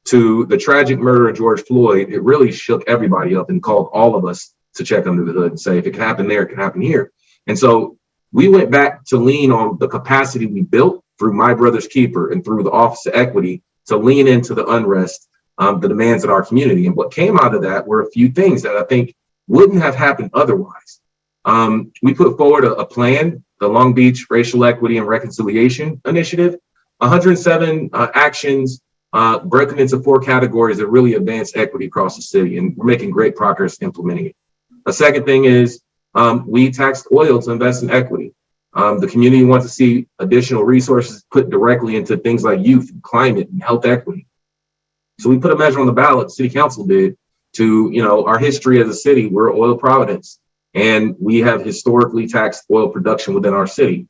[SPEAKER 5] to the tragic murder of George Floyd, it really shook everybody up and called all of us to check under the hood and say, if it can happen there, it can happen here. And so we went back to lean on the capacity we built through My Brother's Keeper and through the Office of Equity to lean into the unrest, the demands in our community. And what came out of that were a few things that I think wouldn't have happened otherwise. We put forward a plan, the Long Beach Racial Equity and Reconciliation Initiative, 107 actions broken into 4 categories that really advance equity across the city. And we're making great progress implementing it. A second thing is we taxed oil to invest in equity. The community wants to see additional resources put directly into things like youth, and climate, and health equity. So we put a measure on the ballot, City Council did, to, our history as a city. We're oil Providence, and we have historically taxed oil production within our city.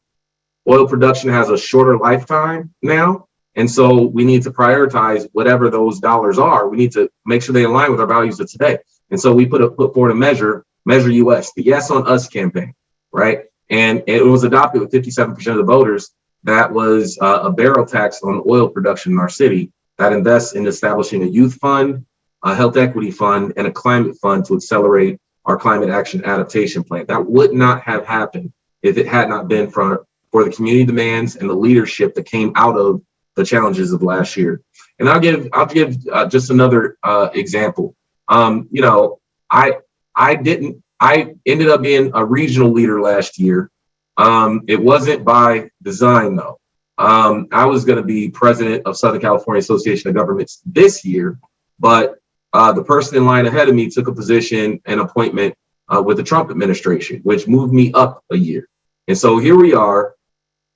[SPEAKER 5] Oil production has a shorter lifetime now, and so we need to prioritize whatever those dollars are. We need to make sure they align with our values of today. And so we put forward a measure US, the Yes on Us campaign, right? And it was adopted with 57% of the voters. That was a barrel tax on oil production in our city that invests in establishing a youth fund, a health equity fund, and a climate fund to accelerate our climate action adaptation plan. That would not have happened if it had not been for the community demands and the leadership that came out of the challenges of last year. And I'll give just another example. I ended up being a regional leader last year. It wasn't by design, though. I was going to be president of Southern California Association of Governments this year, but the person in line ahead of me took a position and appointment with the Trump administration, which moved me up a year. And so here we are,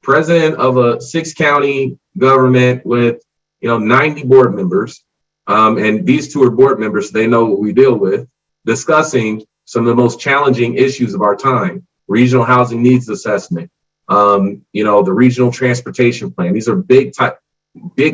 [SPEAKER 5] president of a 6-county government with 90 board members. And these 2 are board members, so they know what we deal with, discussing some of the most challenging issues of our time: regional housing needs assessment, the regional transportation plan. These are big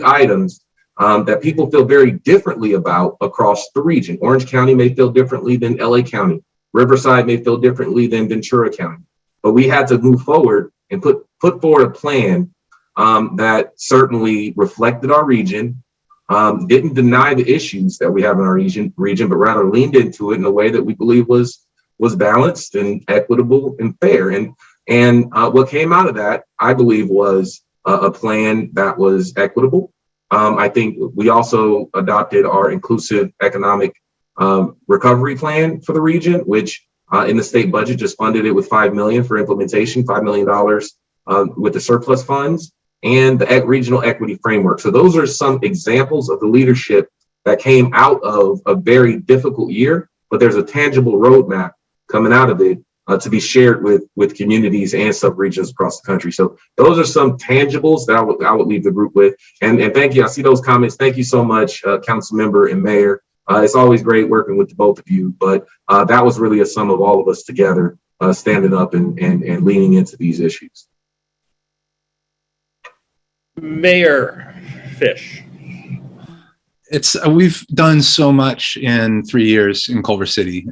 [SPEAKER 5] items that people feel very differently about across the region. Orange County may feel differently than LA County. Riverside may feel differently than Ventura County. But we had to move forward and put forward a plan that certainly reflected our region, didn't deny the issues that we have in our region, but rather leaned into it in a way that we believe was balanced and equitable and fair. And what came out of that, I believe, was a plan that was equitable. I think we also adopted our inclusive economic recovery plan for the region, which in the state budget just funded it with $5 million for implementation, $5 million with the surplus funds, and the regional equity framework. So those are some examples of the leadership that came out of a very difficult year, but there's a tangible roadmap coming out of it to be shared with communities and subregions across the country. So those are some tangibles that I would leave the group with. And thank you. I see those comments. Thank you so much, council member and mayor. It's always great working with the both of you, but that was really a sum of all of us together standing up and leaning into these issues. Mayor
[SPEAKER 2] Fisch.
[SPEAKER 6] We've done so much in 3 years in Culver City.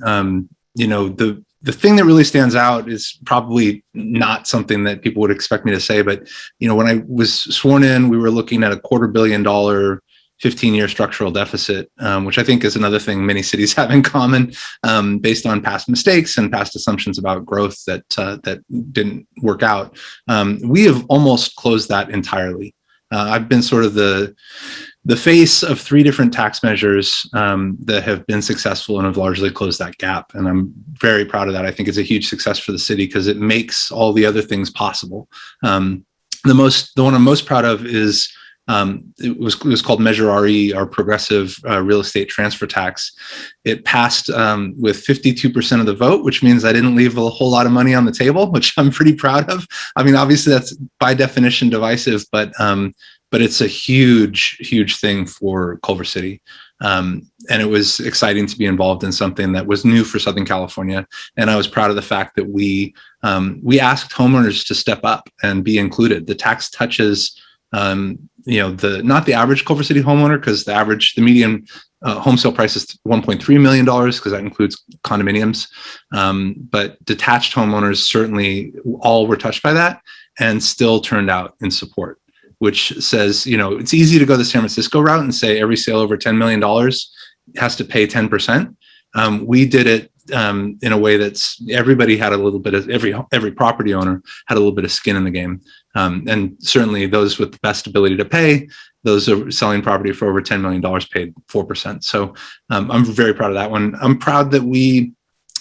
[SPEAKER 6] The thing that really stands out is probably not something that people would expect me to say, but when I was sworn in, we were looking at a $250 million 15-year structural deficit, which I think is another thing many cities have in common, based on past mistakes and past assumptions about growth that didn't work out. We have almost closed that entirely. I've been sort of the face of 3 different tax measures that have been successful and have largely closed that gap. And I'm very proud of that. I think it's a huge success for the city because it makes all the other things possible. The one I'm most proud of is it was called Measure RE, our progressive real estate transfer tax. It passed with 52% of the vote, which means I didn't leave a whole lot of money on the table, which I'm pretty proud of. I mean, obviously that's by definition divisive, but it's a huge thing for Culver City. And it was exciting to be involved in something that was new for Southern California. And I was proud of the fact that we asked homeowners to step up and be included. The tax touches not the average Culver City homeowner, because the median home sale price is $1.3 million, because that includes condominiums. But detached homeowners certainly all were touched by that and still turned out in support, which says, it's easy to go the San Francisco route and say every sale over $10 million has to pay 10%. We did it in a way that's everybody had a little bit of every property owner had a little bit of skin in the game. And certainly those with the best ability to pay, those are selling property for over $10 million paid 4%. So I'm very proud of that one. I'm proud that we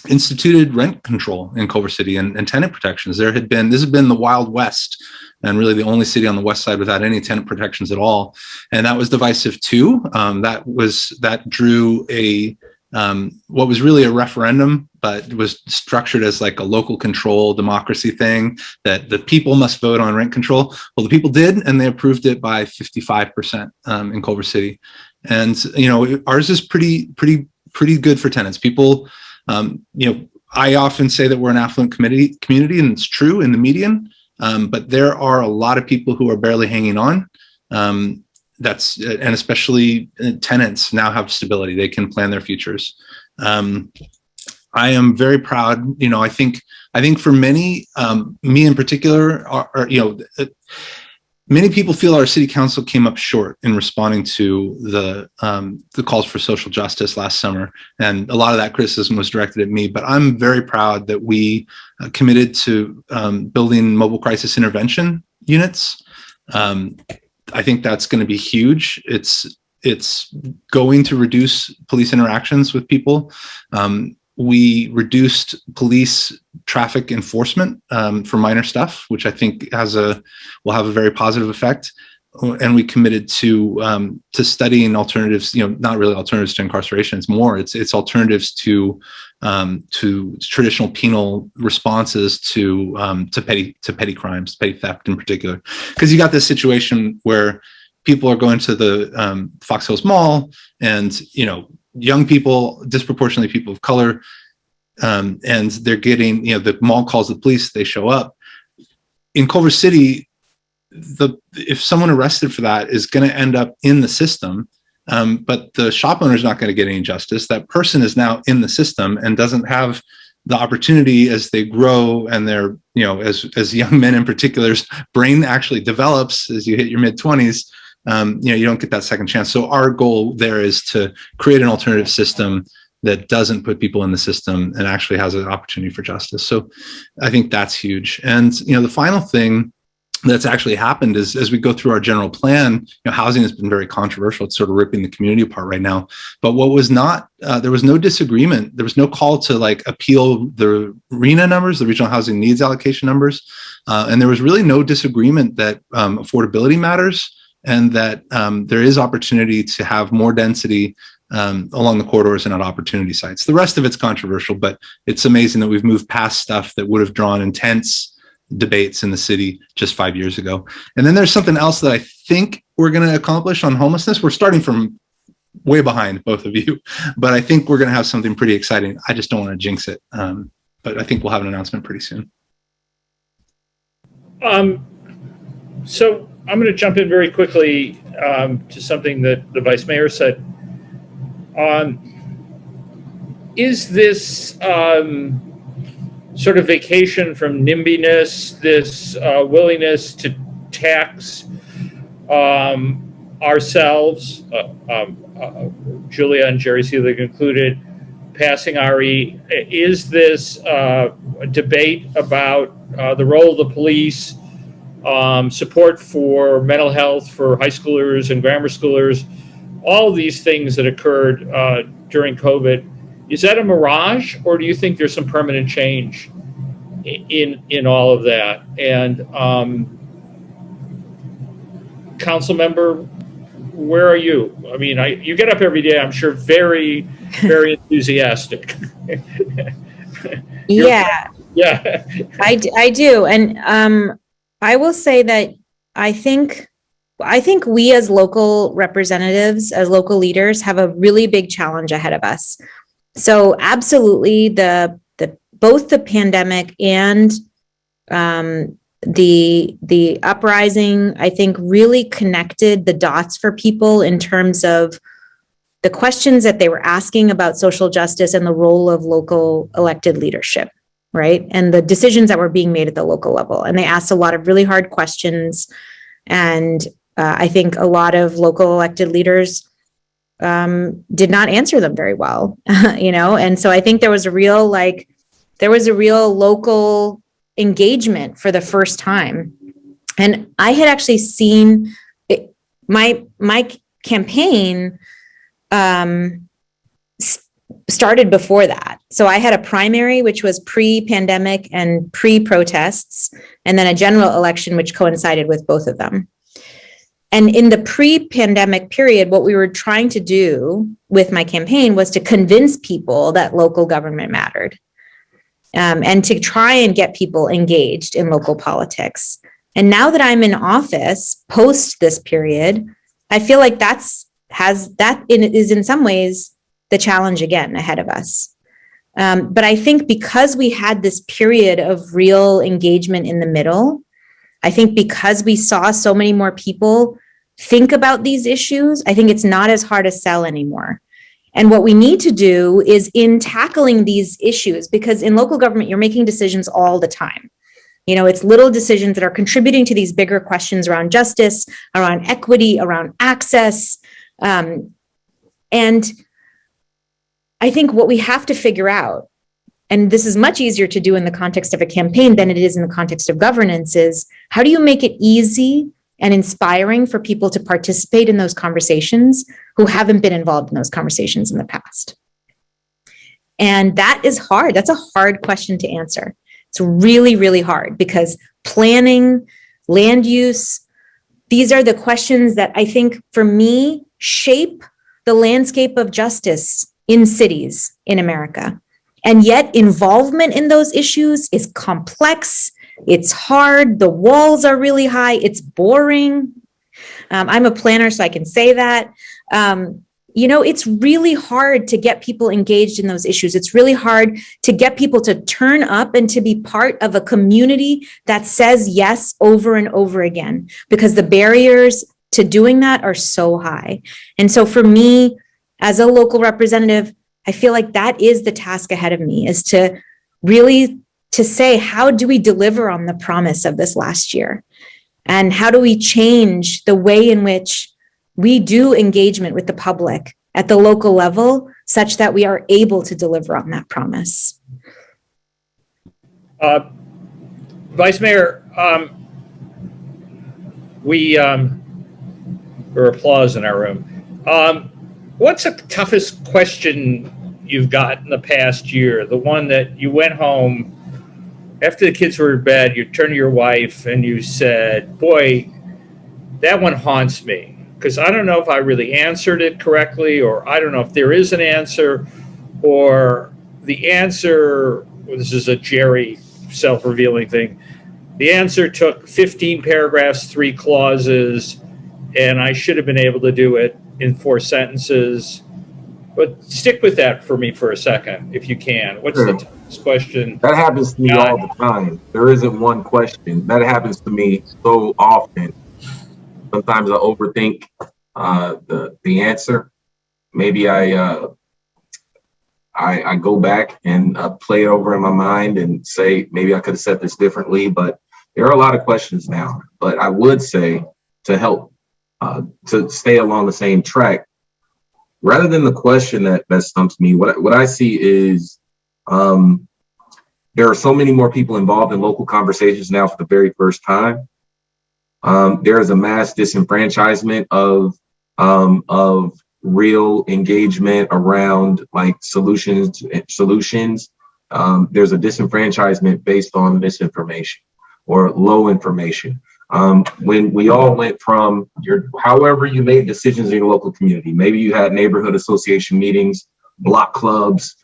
[SPEAKER 6] instituted rent control in Culver City and tenant protections. This had been the Wild West, and really the only city on the west side without any tenant protections at all. And that was divisive too. That drew what was really a referendum, but was structured as like a local control democracy thing, that the people must vote on rent control. Well, the people did, and they approved it by 55% in Culver City. And ours is pretty good for tenants. People, I often say that we're an affluent community, and it's true in the median. But there are a lot of people who are barely hanging on. And especially tenants now have stability. They can plan their futures. I am very proud. I think for many, me in particular, many people feel our city council came up short in responding to the calls for social justice last summer, and a lot of that criticism was directed at me. But I'm very proud that we committed to building mobile crisis intervention units. I think that's going to be huge. It's going to reduce police interactions with people. We reduced police traffic enforcement for minor stuff, which I think will have a very positive effect. And we committed to studying alternatives. Not really alternatives to incarceration. It's alternatives to traditional penal responses to petty crimes, petty theft in particular. Because you got this situation where people are going to the Fox Hills Mall, and young people, disproportionately people of color, and they're getting the mall calls the police. They show up in Culver City. If someone arrested for that is going to end up in the system, but the shop owner is not going to get any justice. That person is now in the system and doesn't have the opportunity as they grow, and they're as young men in particular's brain actually develops as you hit your mid-20s. You don't get that second chance. So our goal there is to create an alternative system that doesn't put people in the system and actually has an opportunity for justice. So I think that's huge. And the final thing that's actually happened is, as we go through our general plan, housing has been very controversial. It's sort of ripping the community apart right now. But what was not, there was no disagreement. There was no call to appeal the RHNA numbers, the regional housing needs allocation numbers. And there was really no disagreement that affordability matters, and that there is opportunity to have more density along the corridors and at opportunity sites. The rest of it's controversial, but it's amazing that we've moved past stuff that would have drawn intense debates in the city just 5 years ago. And then there's something else that I think we're going to accomplish on homelessness. We're starting from way behind, both of you, but I think we're going to have something pretty exciting. I just don't want to jinx it, but I think we'll have an announcement pretty soon.
[SPEAKER 2] So I'm going to jump in very quickly to something that the Vice Mayor said. Is this sort of vacation from NIMBYness, this willingness to tax ourselves, Julia and Jerry Seelig included, passing RE, is this a debate about the role of the police, support for mental health for high schoolers and grammar schoolers, all of these things that occurred during COVID? Is that a mirage, or do you think there's some permanent change in all of that? And council member, where are you? I mean, you get up every day, I'm sure, very, very enthusiastic.
[SPEAKER 4] Yeah,
[SPEAKER 2] Yeah.
[SPEAKER 4] I do. And I will say that I think we as local representatives, as local leaders, have a really big challenge ahead of us. So absolutely, both the pandemic and the uprising, I think, really connected the dots for people in terms of the questions that they were asking about social justice and the role of local elected leadership, right? And the decisions that were being made at the local level. And they asked a lot of really hard questions. And I think a lot of local elected leaders did not answer them very well, and so I think there was a real local engagement for the first time. And I had actually seen my campaign started before that. So I had a primary, which was pre-pandemic and pre-protests, and then a general election, which coincided with both of them. And in the pre-pandemic period, what we were trying to do with my campaign was to convince people that local government mattered, and to try and get people engaged in local politics. And now that I'm in office post this period, I feel like that is in some ways the challenge again ahead of us. But I think because we had this period of real engagement in the middle, I think because we saw so many more people think about these issues, I think it's not as hard to sell anymore. And what we need to do is in tackling these issues, because in local government, you're making decisions all the time. It's little decisions that are contributing to these bigger questions around justice, around equity, around access. And I think what we have to figure out, and this is much easier to do in the context of a campaign than it is in the context of governance, is how do you make it easy and inspiring for people to participate in those conversations who haven't been involved in those conversations in the past? And that is hard. That's a hard question to answer. It's really, really hard because planning, land use, these are the questions that I think for me shape the landscape of justice in cities in America. And yet involvement in those issues is complex. It's hard. The walls are really high. It's boring. I'm a planner, so I can say that. It's really hard to get people engaged in those issues. It's really hard to get people to turn up and to be part of a community that says yes over and over again, because the barriers to doing that are so high. And so for me, as a local representative, I feel like that is the task ahead of me, is to really to say, how do we deliver on the promise of this last year? And how do we change the way in which we do engagement with the public at the local level such that we are able to deliver on that promise?
[SPEAKER 2] Vice Mayor, there are applause in our room. What's the toughest question you've got in the past year? The one that you went home after the kids were in bed, you turned to your wife and you said, boy, that one haunts me, because I don't know if I really answered it correctly, or I don't know if there is an answer, or the answer, well, this is a Jerry self-revealing thing, the answer took 15 paragraphs, 3 clauses, and I should have been able to do it in 4 sentences. But stick with that for me for a second, if you can. What's the toughest question?
[SPEAKER 5] That happens to me all the time. There isn't one question. That happens to me so often. Sometimes I overthink the answer. Maybe I go back and play it over in my mind and say, maybe I could have said this differently. But there are a lot of questions now. But I would say, to help to stay along the same track, rather than the question that stumps me, what I see is there are so many more people involved in local conversations now for the very first time. There is a mass disenfranchisement of real engagement around like solutions. There's a disenfranchisement based on misinformation or low information. When we all went from however you made decisions in your local community, maybe you had neighborhood association meetings, block clubs.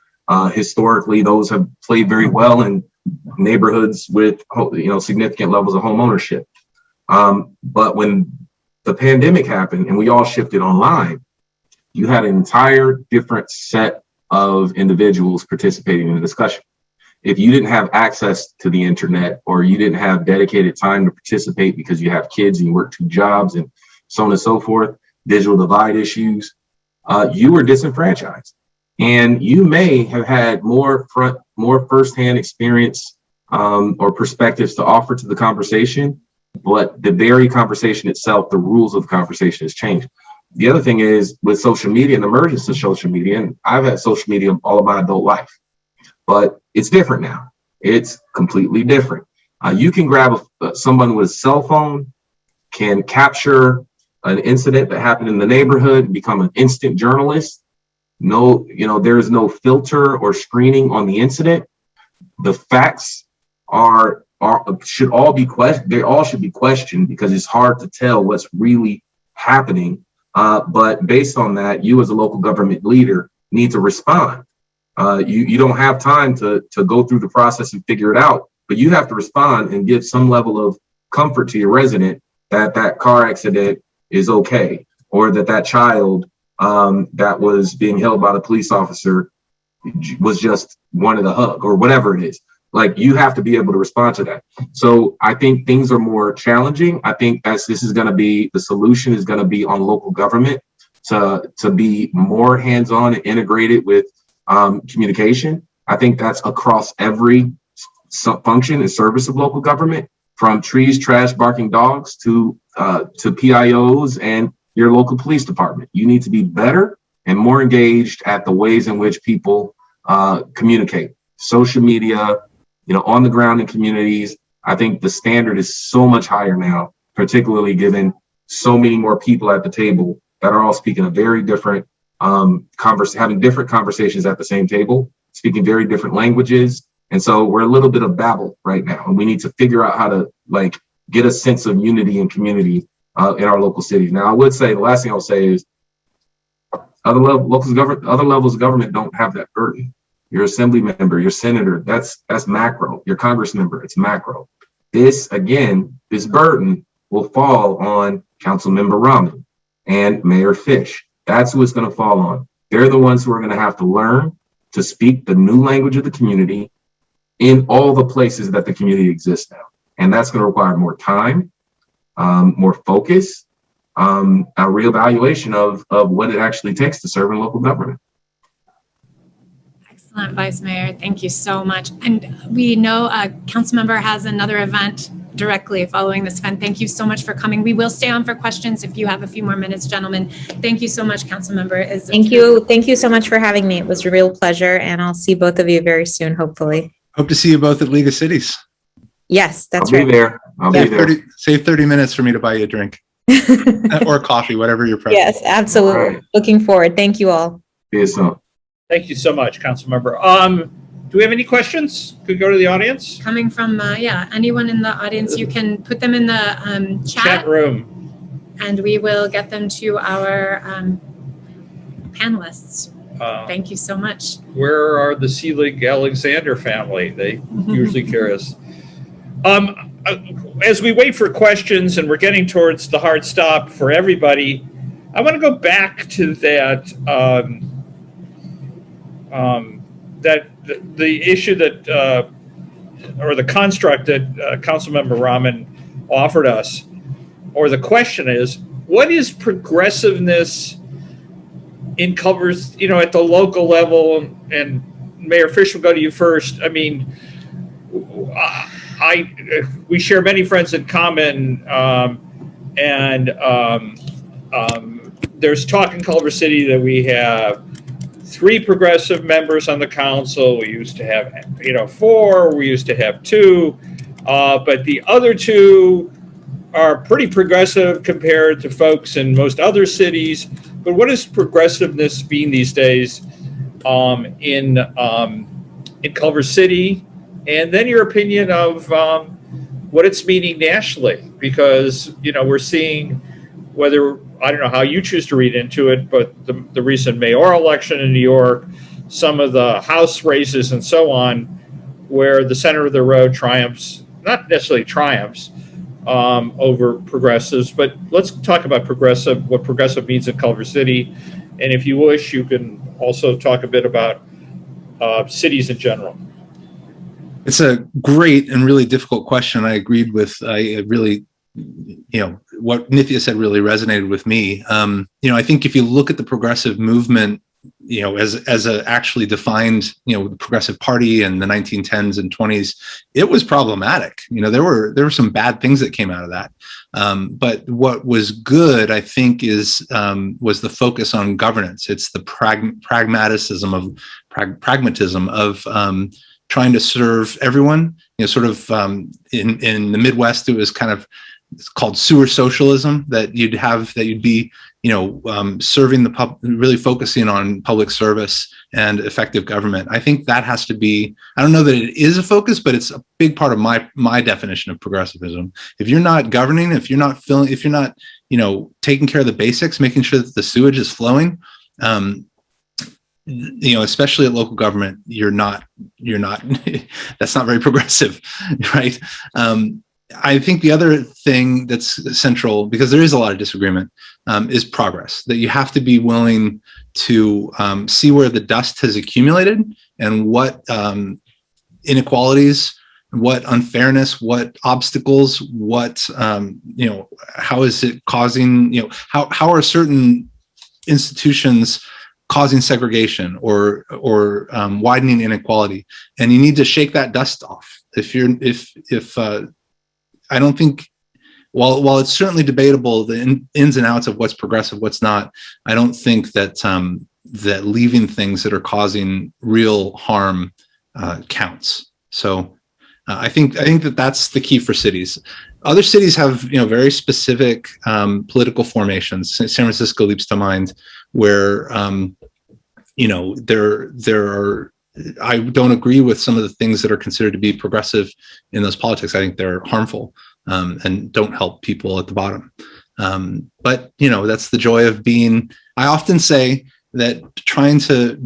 [SPEAKER 5] Historically, those have played very well in neighborhoods with significant levels of home ownership. But when the pandemic happened and we all shifted online, you had an entire different set of individuals participating in the discussion. If you didn't have access to the internet, or you didn't have dedicated time to participate because you have kids and you work 2 jobs and so on and so forth, digital divide issues, you were disenfranchised. And you may have had more firsthand experience or perspectives to offer to the conversation, but the very conversation itself, the rules of the conversation has changed. The other thing is with social media and the emergence of social media, and I've had social media all of my adult life, but it's different now. It's completely different. You can grab someone with a cell phone, can capture an incident that happened in the neighborhood and become an instant journalist. No, there is no filter or screening on the incident. The facts should all be questioned. They all should be questioned because it's hard to tell what's really happening. But based on that, you as a local government leader need to respond. You don't have time to go through the process and figure it out, but you have to respond and give some level of comfort to your resident that car accident is okay, or that child that was being held by the police officer was just wanted a hug, or whatever it is. Like, you have to be able to respond to that. So I think things are more challenging. I think the solution is going to be on local government to be more hands-on and integrated with communication. I think that's across every function and service of local government, from trees, trash, barking dogs to PIOs and your local police department. You need to be better and more engaged at the ways in which people communicate. Social media, on the ground in communities. I think the standard is so much higher now, particularly given so many more people at the table that are all speaking a very different having different conversations at the same table, speaking very different languages. And so we're a little bit of babble right now, and we need to figure out how to get a sense of unity and community in our local cities. Now, I would say the last thing I'll say is other levels of government don't have that burden. Your assembly member, your senator, that's macro. Your Congress member, it's macro. This burden will fall on Councilmember Raman and Mayor Fisch. That's who it's going to fall on. They're the ones who are going to have to learn to speak the new language of the community in all the places that the community exists now. And that's going to require more time, more focus, a reevaluation of what it actually takes to serve in local government.
[SPEAKER 3] Excellent, Vice Mayor. Thank you so much. And we know a council member has another event directly following this event. Thank you so much for coming. We will stay on for questions if you have a few more minutes, gentlemen. Thank you so much, council member.
[SPEAKER 4] Thank you. Thank you so much for having me. It was a real pleasure, and I'll see both of you very soon, hopefully.
[SPEAKER 6] Hope to see you both at League of Cities.
[SPEAKER 4] Yes, that's
[SPEAKER 5] I'll
[SPEAKER 4] right.
[SPEAKER 5] be there. I'll be there.
[SPEAKER 6] Save 30 minutes for me to buy you a drink or coffee, whatever your preference.
[SPEAKER 4] Yes, absolutely.
[SPEAKER 5] All right.
[SPEAKER 4] Looking forward. Thank you all.
[SPEAKER 5] See you soon.
[SPEAKER 2] Thank you so much, Councilmember. Do we have any questions? Could go to the audience.
[SPEAKER 3] Coming from, anyone in the audience, you can put them in the
[SPEAKER 2] Chat room.
[SPEAKER 3] and we will get them to our panelists. Thank you so much.
[SPEAKER 2] Where are the Seelig Alexander family? They usually carry us. As we wait for questions and we're getting towards the hard stop for everybody, I want to go back to that the issue that or the construct that Councilmember Raman offered us, or the question is, what is progressiveness in Culver's, at the local level? And Mayor Fisch will go to you first. I mean, we share many friends in common, and there's talk in Culver City that we have 3 progressive members on the council. We used to have, 4. We used to have 2, but the other 2 are pretty progressive compared to folks in most other cities. But what does progressiveness mean these days in Culver City? And then your opinion of what it's meaning nationally, because we're seeing whether, I don't know how you choose to read into it, but the recent mayoral election in New York, some of the House races and so on, where the center of the road triumphs, not necessarily triumphs over progressives, but let's talk about what progressive means in Culver City. And if you wish, you can also talk a bit about cities in general.
[SPEAKER 6] It's a great and really difficult question. I really, what Nithya said really resonated with me. I think if you look at the progressive movement, as a actually defined, the Progressive Party in the 1910s and 20s, it was problematic. There were some bad things that came out of that. But what was good, I think, was the focus on governance. It's the pragmatism of trying to serve everyone. In the Midwest, it was it's called sewer socialism, that you'd be serving the public, really focusing on public service and effective government. I think that has to be, I don't know that it is a focus, but it's a big part of my definition of progressivism. If you're not governing, if you're not taking care of the basics, making sure that the sewage is flowing, especially at local government, you're not that's not very progressive, right? I think the other thing that's central, because there is a lot of disagreement, is progress. That you have to be willing to see where the dust has accumulated and what inequalities, what unfairness, what obstacles, how is it causing, how are certain institutions causing segregation or widening inequality, and you need to shake that dust off. I don't think, while it's certainly debatable the ins and outs of what's progressive, what's not, I don't think that that leaving things that are causing real harm counts. So I think that that's the key for cities. Other cities have very specific political formations. San Francisco leaps to mind, where there are. I don't agree with some of the things that are considered to be progressive in those politics. I think they're harmful and don't help people at the bottom. But that's the joy of being. I often say that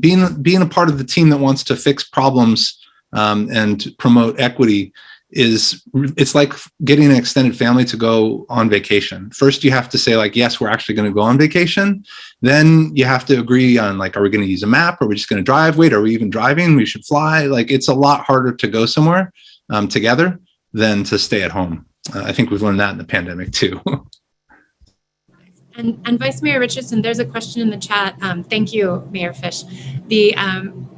[SPEAKER 6] being a part of the team that wants to fix problems and promote equity it's like getting an extended family to go on vacation. First, you have to say, yes, we're actually going to go on vacation. Then you have to agree on, are we going to use a map? Are we just going to drive? Wait, are we even driving? We should fly. It's a lot harder to go somewhere together than to stay at home. I think we've learned that in the pandemic too.
[SPEAKER 3] And Vice Mayor Richardson, there's a question in the chat. Thank you, Mayor Fisch.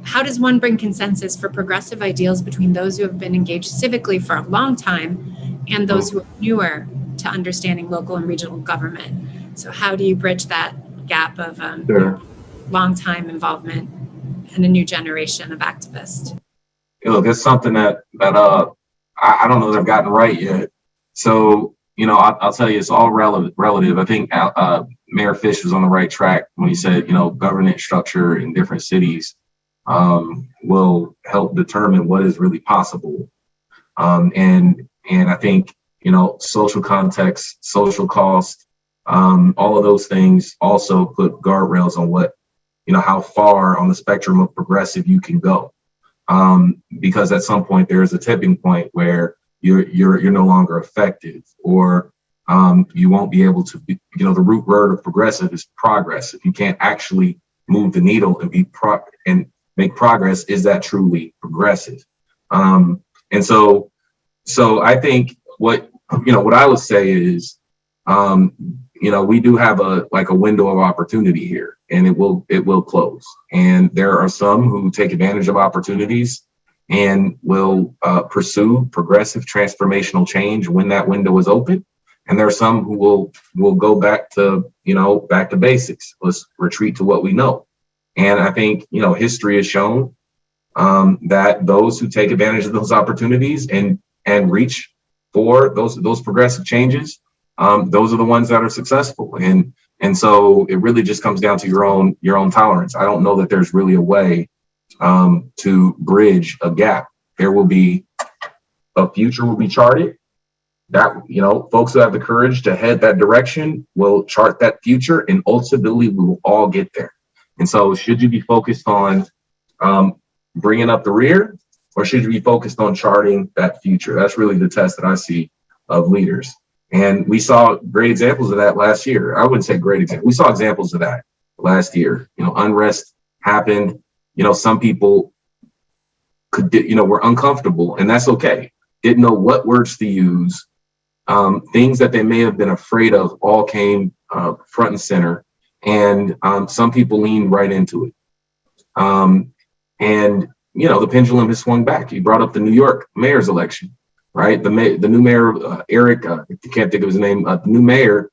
[SPEAKER 3] How does one bring consensus for progressive ideals between those who have been engaged civically for a long time and those who are newer to understanding local and regional government? So how do you bridge that gap of long time involvement and a new generation of activists?
[SPEAKER 5] Look, it's something that I don't know that I've gotten right yet. So, I'll tell you, it's all relative. I think Mayor Fisch was on the right track when he said, governance structure in different cities will help determine what is really possible. And I think, social context, social cost, all of those things also put guardrails on what, how far on the spectrum of progressive you can go. Because at some point there is a tipping point where you're no longer effective, or you won't be able to be, the root word of progressive is progress. If you can't actually move the needle and make progress, is that truly progressive? And so I think what I would say is, we do have a window of opportunity here, and it will close. And there are some who take advantage of opportunities and will pursue progressive transformational change when that window is open. And there are some who will go back to, back to basics. Let's retreat to what we know. And I think, history has shown that those who take advantage of those opportunities and reach for those progressive changes, those are the ones that are successful. And so it really just comes down to your own tolerance. I don't know that there's really a way to bridge a gap. There will be a future will be charted. That, folks who have the courage to head that direction will chart that future, and ultimately we will all get there. And so should you be focused on bringing up the rear, or should you be focused on charting that future? That's really the test that I see of leaders. And we saw great examples of that last year. I wouldn't say great examples. We saw examples of that last year. Unrest happened. Some people were uncomfortable, and that's okay. Didn't know what words to use. Things that they may have been afraid of all came front and center. And some people leaned right into it. And the pendulum has swung back. You brought up the New York mayor's election, right? The new mayor, Eric, I can't think of his name, the new mayor,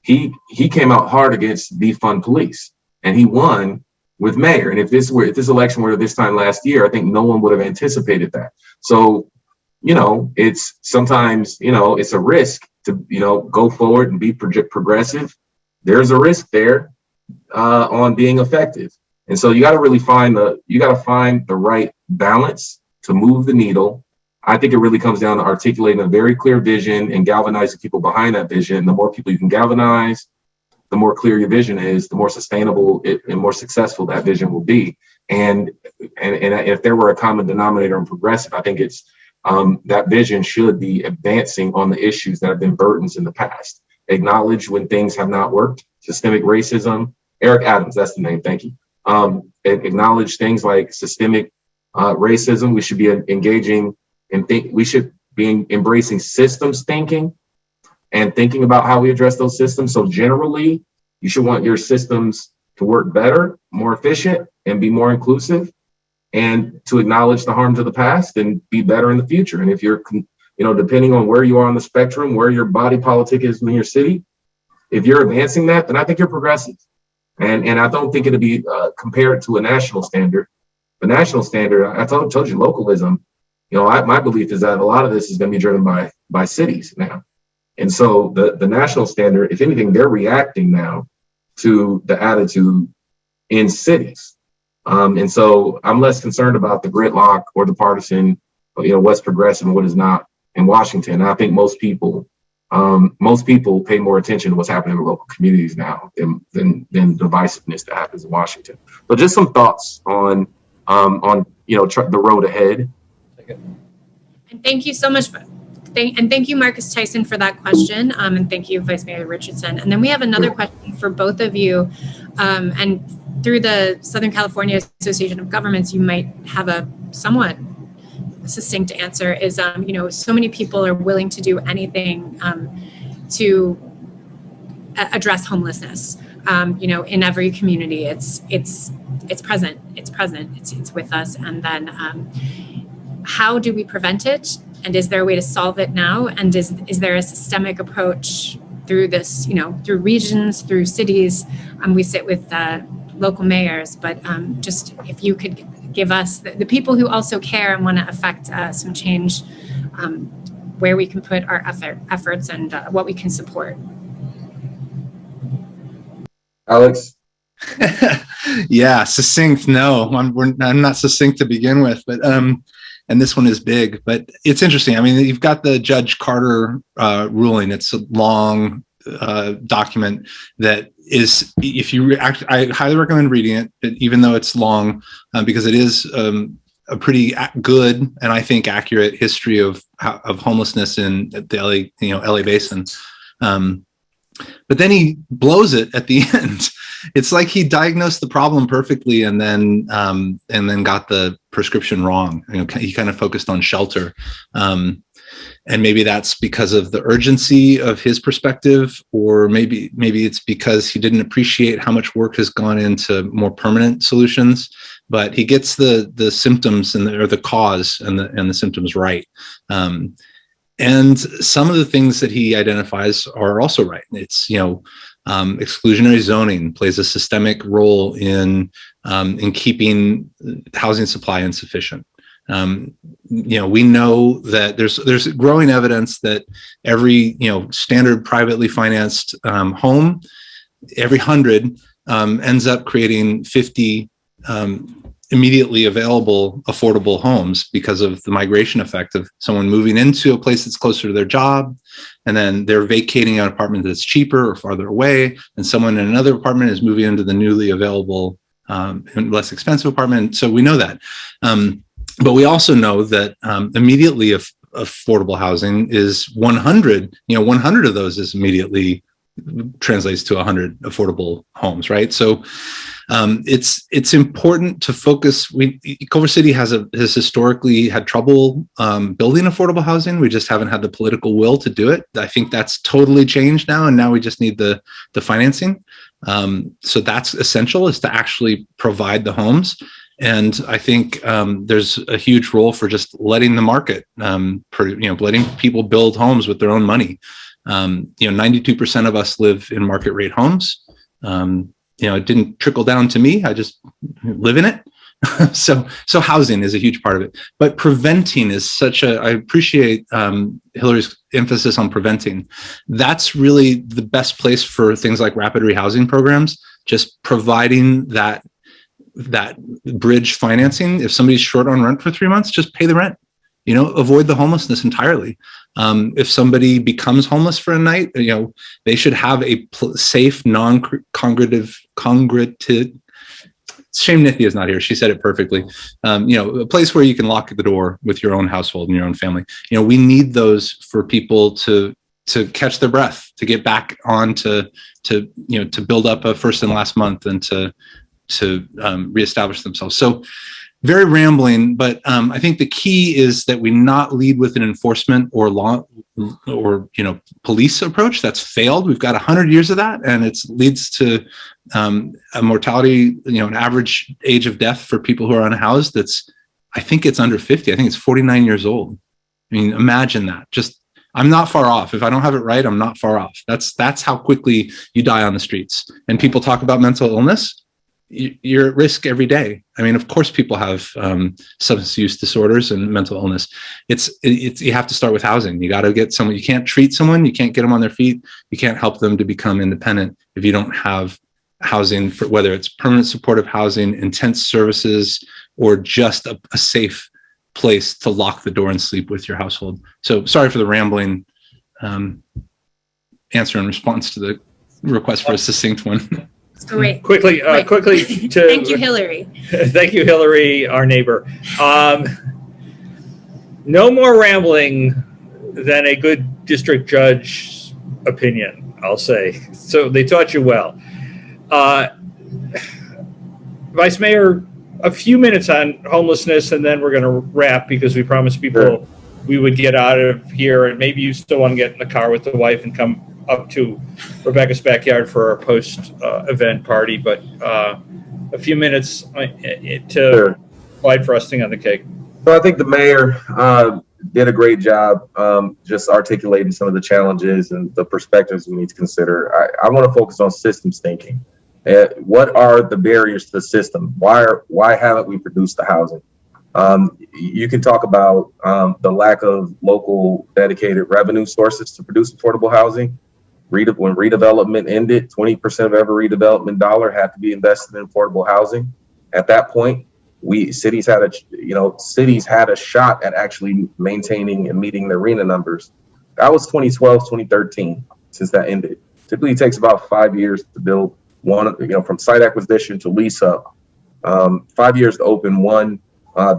[SPEAKER 5] he came out hard against defund police, and he won with mayor. And if this election were this time last year, I think no one would have anticipated that. So, it's sometimes, it's a risk to, go forward and be progressive. There's a risk there on being effective. And so you got to really find the right balance to move the needle. I think it really comes down to articulating a very clear vision and galvanizing people behind that vision. And the more people you can galvanize, the more clear your vision is, the more sustainable and more successful that vision will be. And if there were a common denominator in progressive, I think it's that vision should be advancing on the issues that have been burdens in the past. Acknowledge when things have not worked. Systemic racism. Eric Adams, that's the name. Thank you. Acknowledge things like systemic racism. We should be engaging and we should be embracing systems thinking and thinking about how we address those systems. So generally, you should want your systems to work better, more efficient, and be more inclusive, and to acknowledge the harms of the past and be better in the future. And if you're, depending on where you are on the spectrum, where your body politic is in your city, if you're advancing that, then I think you're progressive. And I don't think it'll be compared to a national standard. The national standard, I told you, localism. My belief is that a lot of this is going to be driven by cities now. And so the national standard, if anything, they're reacting now to the attitude in cities. And so I'm less concerned about the gridlock or the partisan, what's progressive and what is not in Washington. I think most people pay more attention to what's happening in local communities now than divisiveness that happens in Washington. But just some thoughts on the road ahead.
[SPEAKER 3] And thank you so much thank you, Marcus Tyson, for that question. And thank you, Vice Mayor Richardson. And then we have another question for both of you. And through the Southern California Association of Governments, you might have a somewhat succinct answer. Is so many people are willing to do anything to address homelessness. In every community, it's present. It's with us. And then how do we prevent it? And is there a way to solve it now? And is there a systemic approach through this, through regions, through cities? We sit with local mayors, but just if you could give us the people who also care and want to affect some change, where we can put our efforts and what we can support.
[SPEAKER 5] Alex?
[SPEAKER 6] Yeah, succinct. No, I'm not succinct to begin with, but and this one is big, but it's interesting. I mean, you've got the Judge Carter ruling. It's a long document that is, I highly recommend reading it, even though it's long, because it is a pretty good and I think accurate history of homelessness in the LA basin. But then he blows it at the end. It's like he diagnosed the problem perfectly and then got the prescription wrong. He kind of focused on shelter. And maybe that's because of the urgency of his perspective, or maybe it's because he didn't appreciate how much work has gone into more permanent solutions. But he gets the symptoms or the cause and the symptoms right. And some of the things that he identifies are also right. It's, exclusionary zoning plays a systemic role in keeping housing supply insufficient. We know that there's growing evidence that every, standard privately financed home, every 100 ends up creating 50 immediately available affordable homes because of the migration effect of someone moving into a place that's closer to their job, and then they're vacating an apartment that's cheaper or farther away, and someone in another apartment is moving into the newly available and less expensive apartment. So we know that. But we also know that immediately affordable housing is 100, 100 of those is immediately translates to 100 affordable homes, right? So it's important to focus. Culver City has historically had trouble building affordable housing. We just haven't had the political will to do it. I think that's totally changed now, and now we just need the financing. So that's essential, is to actually provide the homes. And I think there's a huge role for just letting the market, letting people build homes with their own money. 92% of us live in market rate homes. It didn't trickle down to me. I just live in it. So housing is a huge part of it. But preventing is I appreciate Hillary's emphasis on preventing. That's really the best place for things like rapid rehousing programs, just providing that bridge financing. If somebody's short on rent for 3 months, just pay the rent. Avoid the homelessness entirely. If somebody becomes homeless for a night, they should have a safe, non-congregative, shame Nithya is not here. She said it perfectly. A place where you can lock the door with your own household and your own family. We need those for people to catch their breath, to get back on to build up a first and last month, and to reestablish themselves. So very rambling, but I think the key is that we not lead with an enforcement or law or police approach that's failed. We've got 100 years of that, and it leads to a mortality, an average age of death for people who are unhoused. I think it's under 50. I think it's 49 years old. I mean, imagine that. I'm not far off. If I don't have it right, I'm not far off. That's how quickly you die on the streets. And people talk about mental illness. You're at risk every day. I mean, of course, people have substance use disorders and mental illness. It's you have to start with housing. You got to get someone. You can't treat someone. You can't get them on their feet. You can't help them to become independent if you don't have housing, for whether it's permanent supportive housing, intense services, or just a safe place to lock the door and sleep with your household. So sorry for the rambling answer in response to the request for a succinct one.
[SPEAKER 3] Great.
[SPEAKER 2] Quickly to
[SPEAKER 3] Thank you, Hillary.
[SPEAKER 2] Thank you, Hillary, our neighbor. No more rambling than a good district judge opinion, I'll say. So they taught you well. Vice Mayor, a few minutes on homelessness, and then we're going to wrap, because we promised people we would get out of here, and maybe you still want to get in the car with the wife and come up to Rebecca's backyard for our post-event party, but a few minutes to provide frosting on the cake.
[SPEAKER 5] So I think the mayor did a great job just articulating some of the challenges and the perspectives we need to consider. I want to focus on systems thinking. What are the barriers to the system? Why haven't we produced the housing? You can talk about the lack of local dedicated revenue sources to produce affordable housing. When redevelopment ended, 20% of every redevelopment dollar had to be invested in affordable housing. At that point, cities had a shot at actually maintaining and meeting the RENA numbers. That was 2012, 2013. Since that ended, typically it takes about 5 years to build one. From site acquisition to lease up, 5 years to open one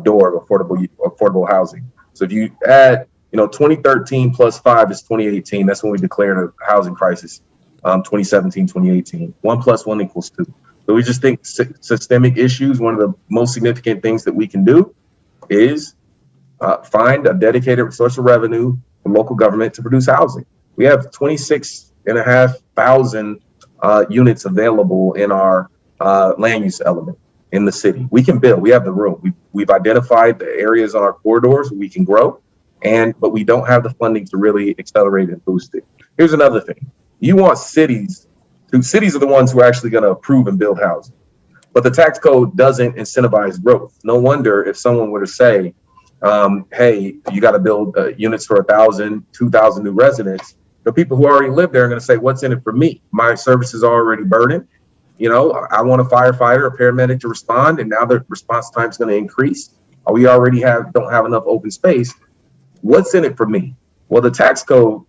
[SPEAKER 5] door of affordable housing. So if you add 2013 plus 5 is 2018. That's when we declared a housing crisis. 2017, 2018. 1 + 1 = 2. So we just think systemic issues. One of the most significant things that we can do is find a dedicated source of revenue from local government to produce housing. We have 26,500 units available in our land use element in the city. We can build. We have the room. We've identified the areas on our corridors where we can grow. but we don't have the funding to really accelerate and boost it. Here's another thing. You want cities are the ones who are actually going to approve and build housing. But the tax code doesn't incentivize growth. No wonder if someone were to say, hey, you got to build units for 1,000, 2,000 new residents, the people who already live there are going to say, what's in it for me? My services are already burdened. You know, I want a firefighter, a paramedic to respond, and now the response time is going to increase. We already don't have enough open space. What's in it for me? Well, the tax code,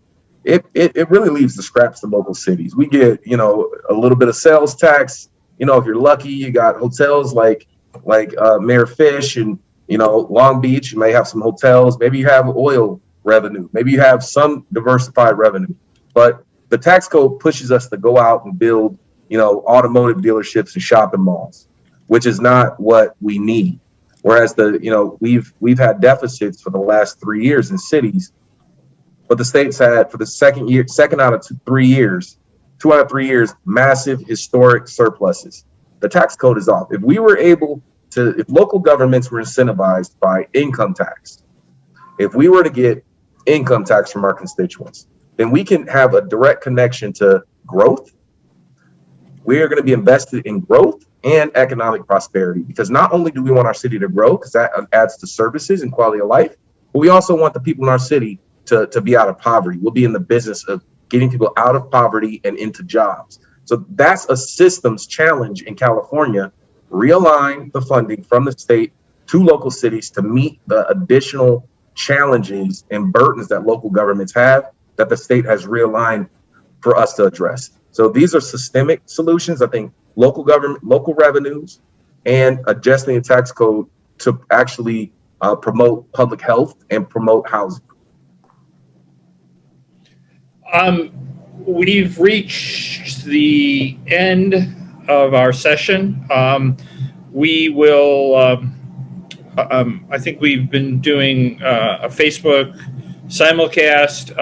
[SPEAKER 5] it really leaves the scraps to local cities. We get, you know, a little bit of sales tax. You know, if you're lucky, you got hotels like Mayor Fisch and, you know, Long Beach. You may have some hotels. Maybe you have oil revenue. Maybe you have some diversified revenue. But the tax code pushes us to go out and build, you know, automotive dealerships and shopping malls, which is not what we need. Whereas we've had deficits for the last 3 years in cities, but the state's had for the second out of 3 years, 2 out of 3 years, massive historic surpluses. The tax code is off. If local governments were incentivized by income tax, if we were to get income tax from our constituents, then we can have a direct connection to growth. We are going to be invested in growth and economic prosperity, because not only do we want our city to grow, because that adds to services and quality of life, but we also want the people in our city to be out of poverty. We'll be in the business of getting people out of poverty and into jobs. So that's a systems challenge in California. Realign the funding from the state to local cities to meet the additional challenges and burdens that local governments have that the state has realigned for us to address. So these are systemic solutions. I think local government, local revenues, and adjusting the tax code to actually promote public health and promote housing.
[SPEAKER 2] We've reached the end of our session. We will, I think we've been doing a Facebook simulcast.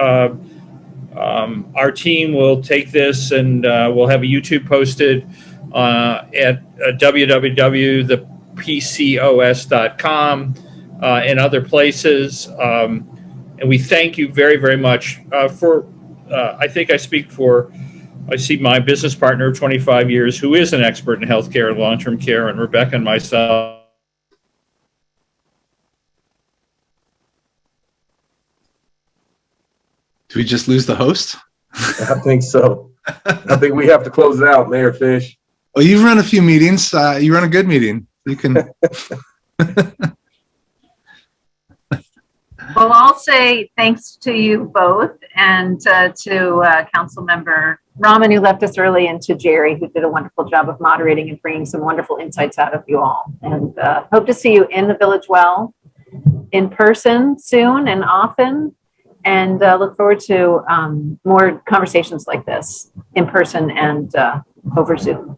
[SPEAKER 2] Our team will take this and we'll have a YouTube posted at www.thepcos.com and other places. And we thank you very, very much for, I think I see my business partner of 25 years, who is an expert in healthcare and long-term care, and Rebecca and myself.
[SPEAKER 6] Do we just lose the host?
[SPEAKER 5] I think so. I think we have to close it out, Mayor Fisch.
[SPEAKER 6] Well, you've run a few meetings. You run a good meeting. You can.
[SPEAKER 1] Well, I'll say thanks to you both, and to Councilmember Raman, who left us early, and to Jerry, who did a wonderful job of moderating and bringing some wonderful insights out of you all. And hope to see you in the Village Well in person soon and often. And look forward to more conversations like this in person and over Zoom.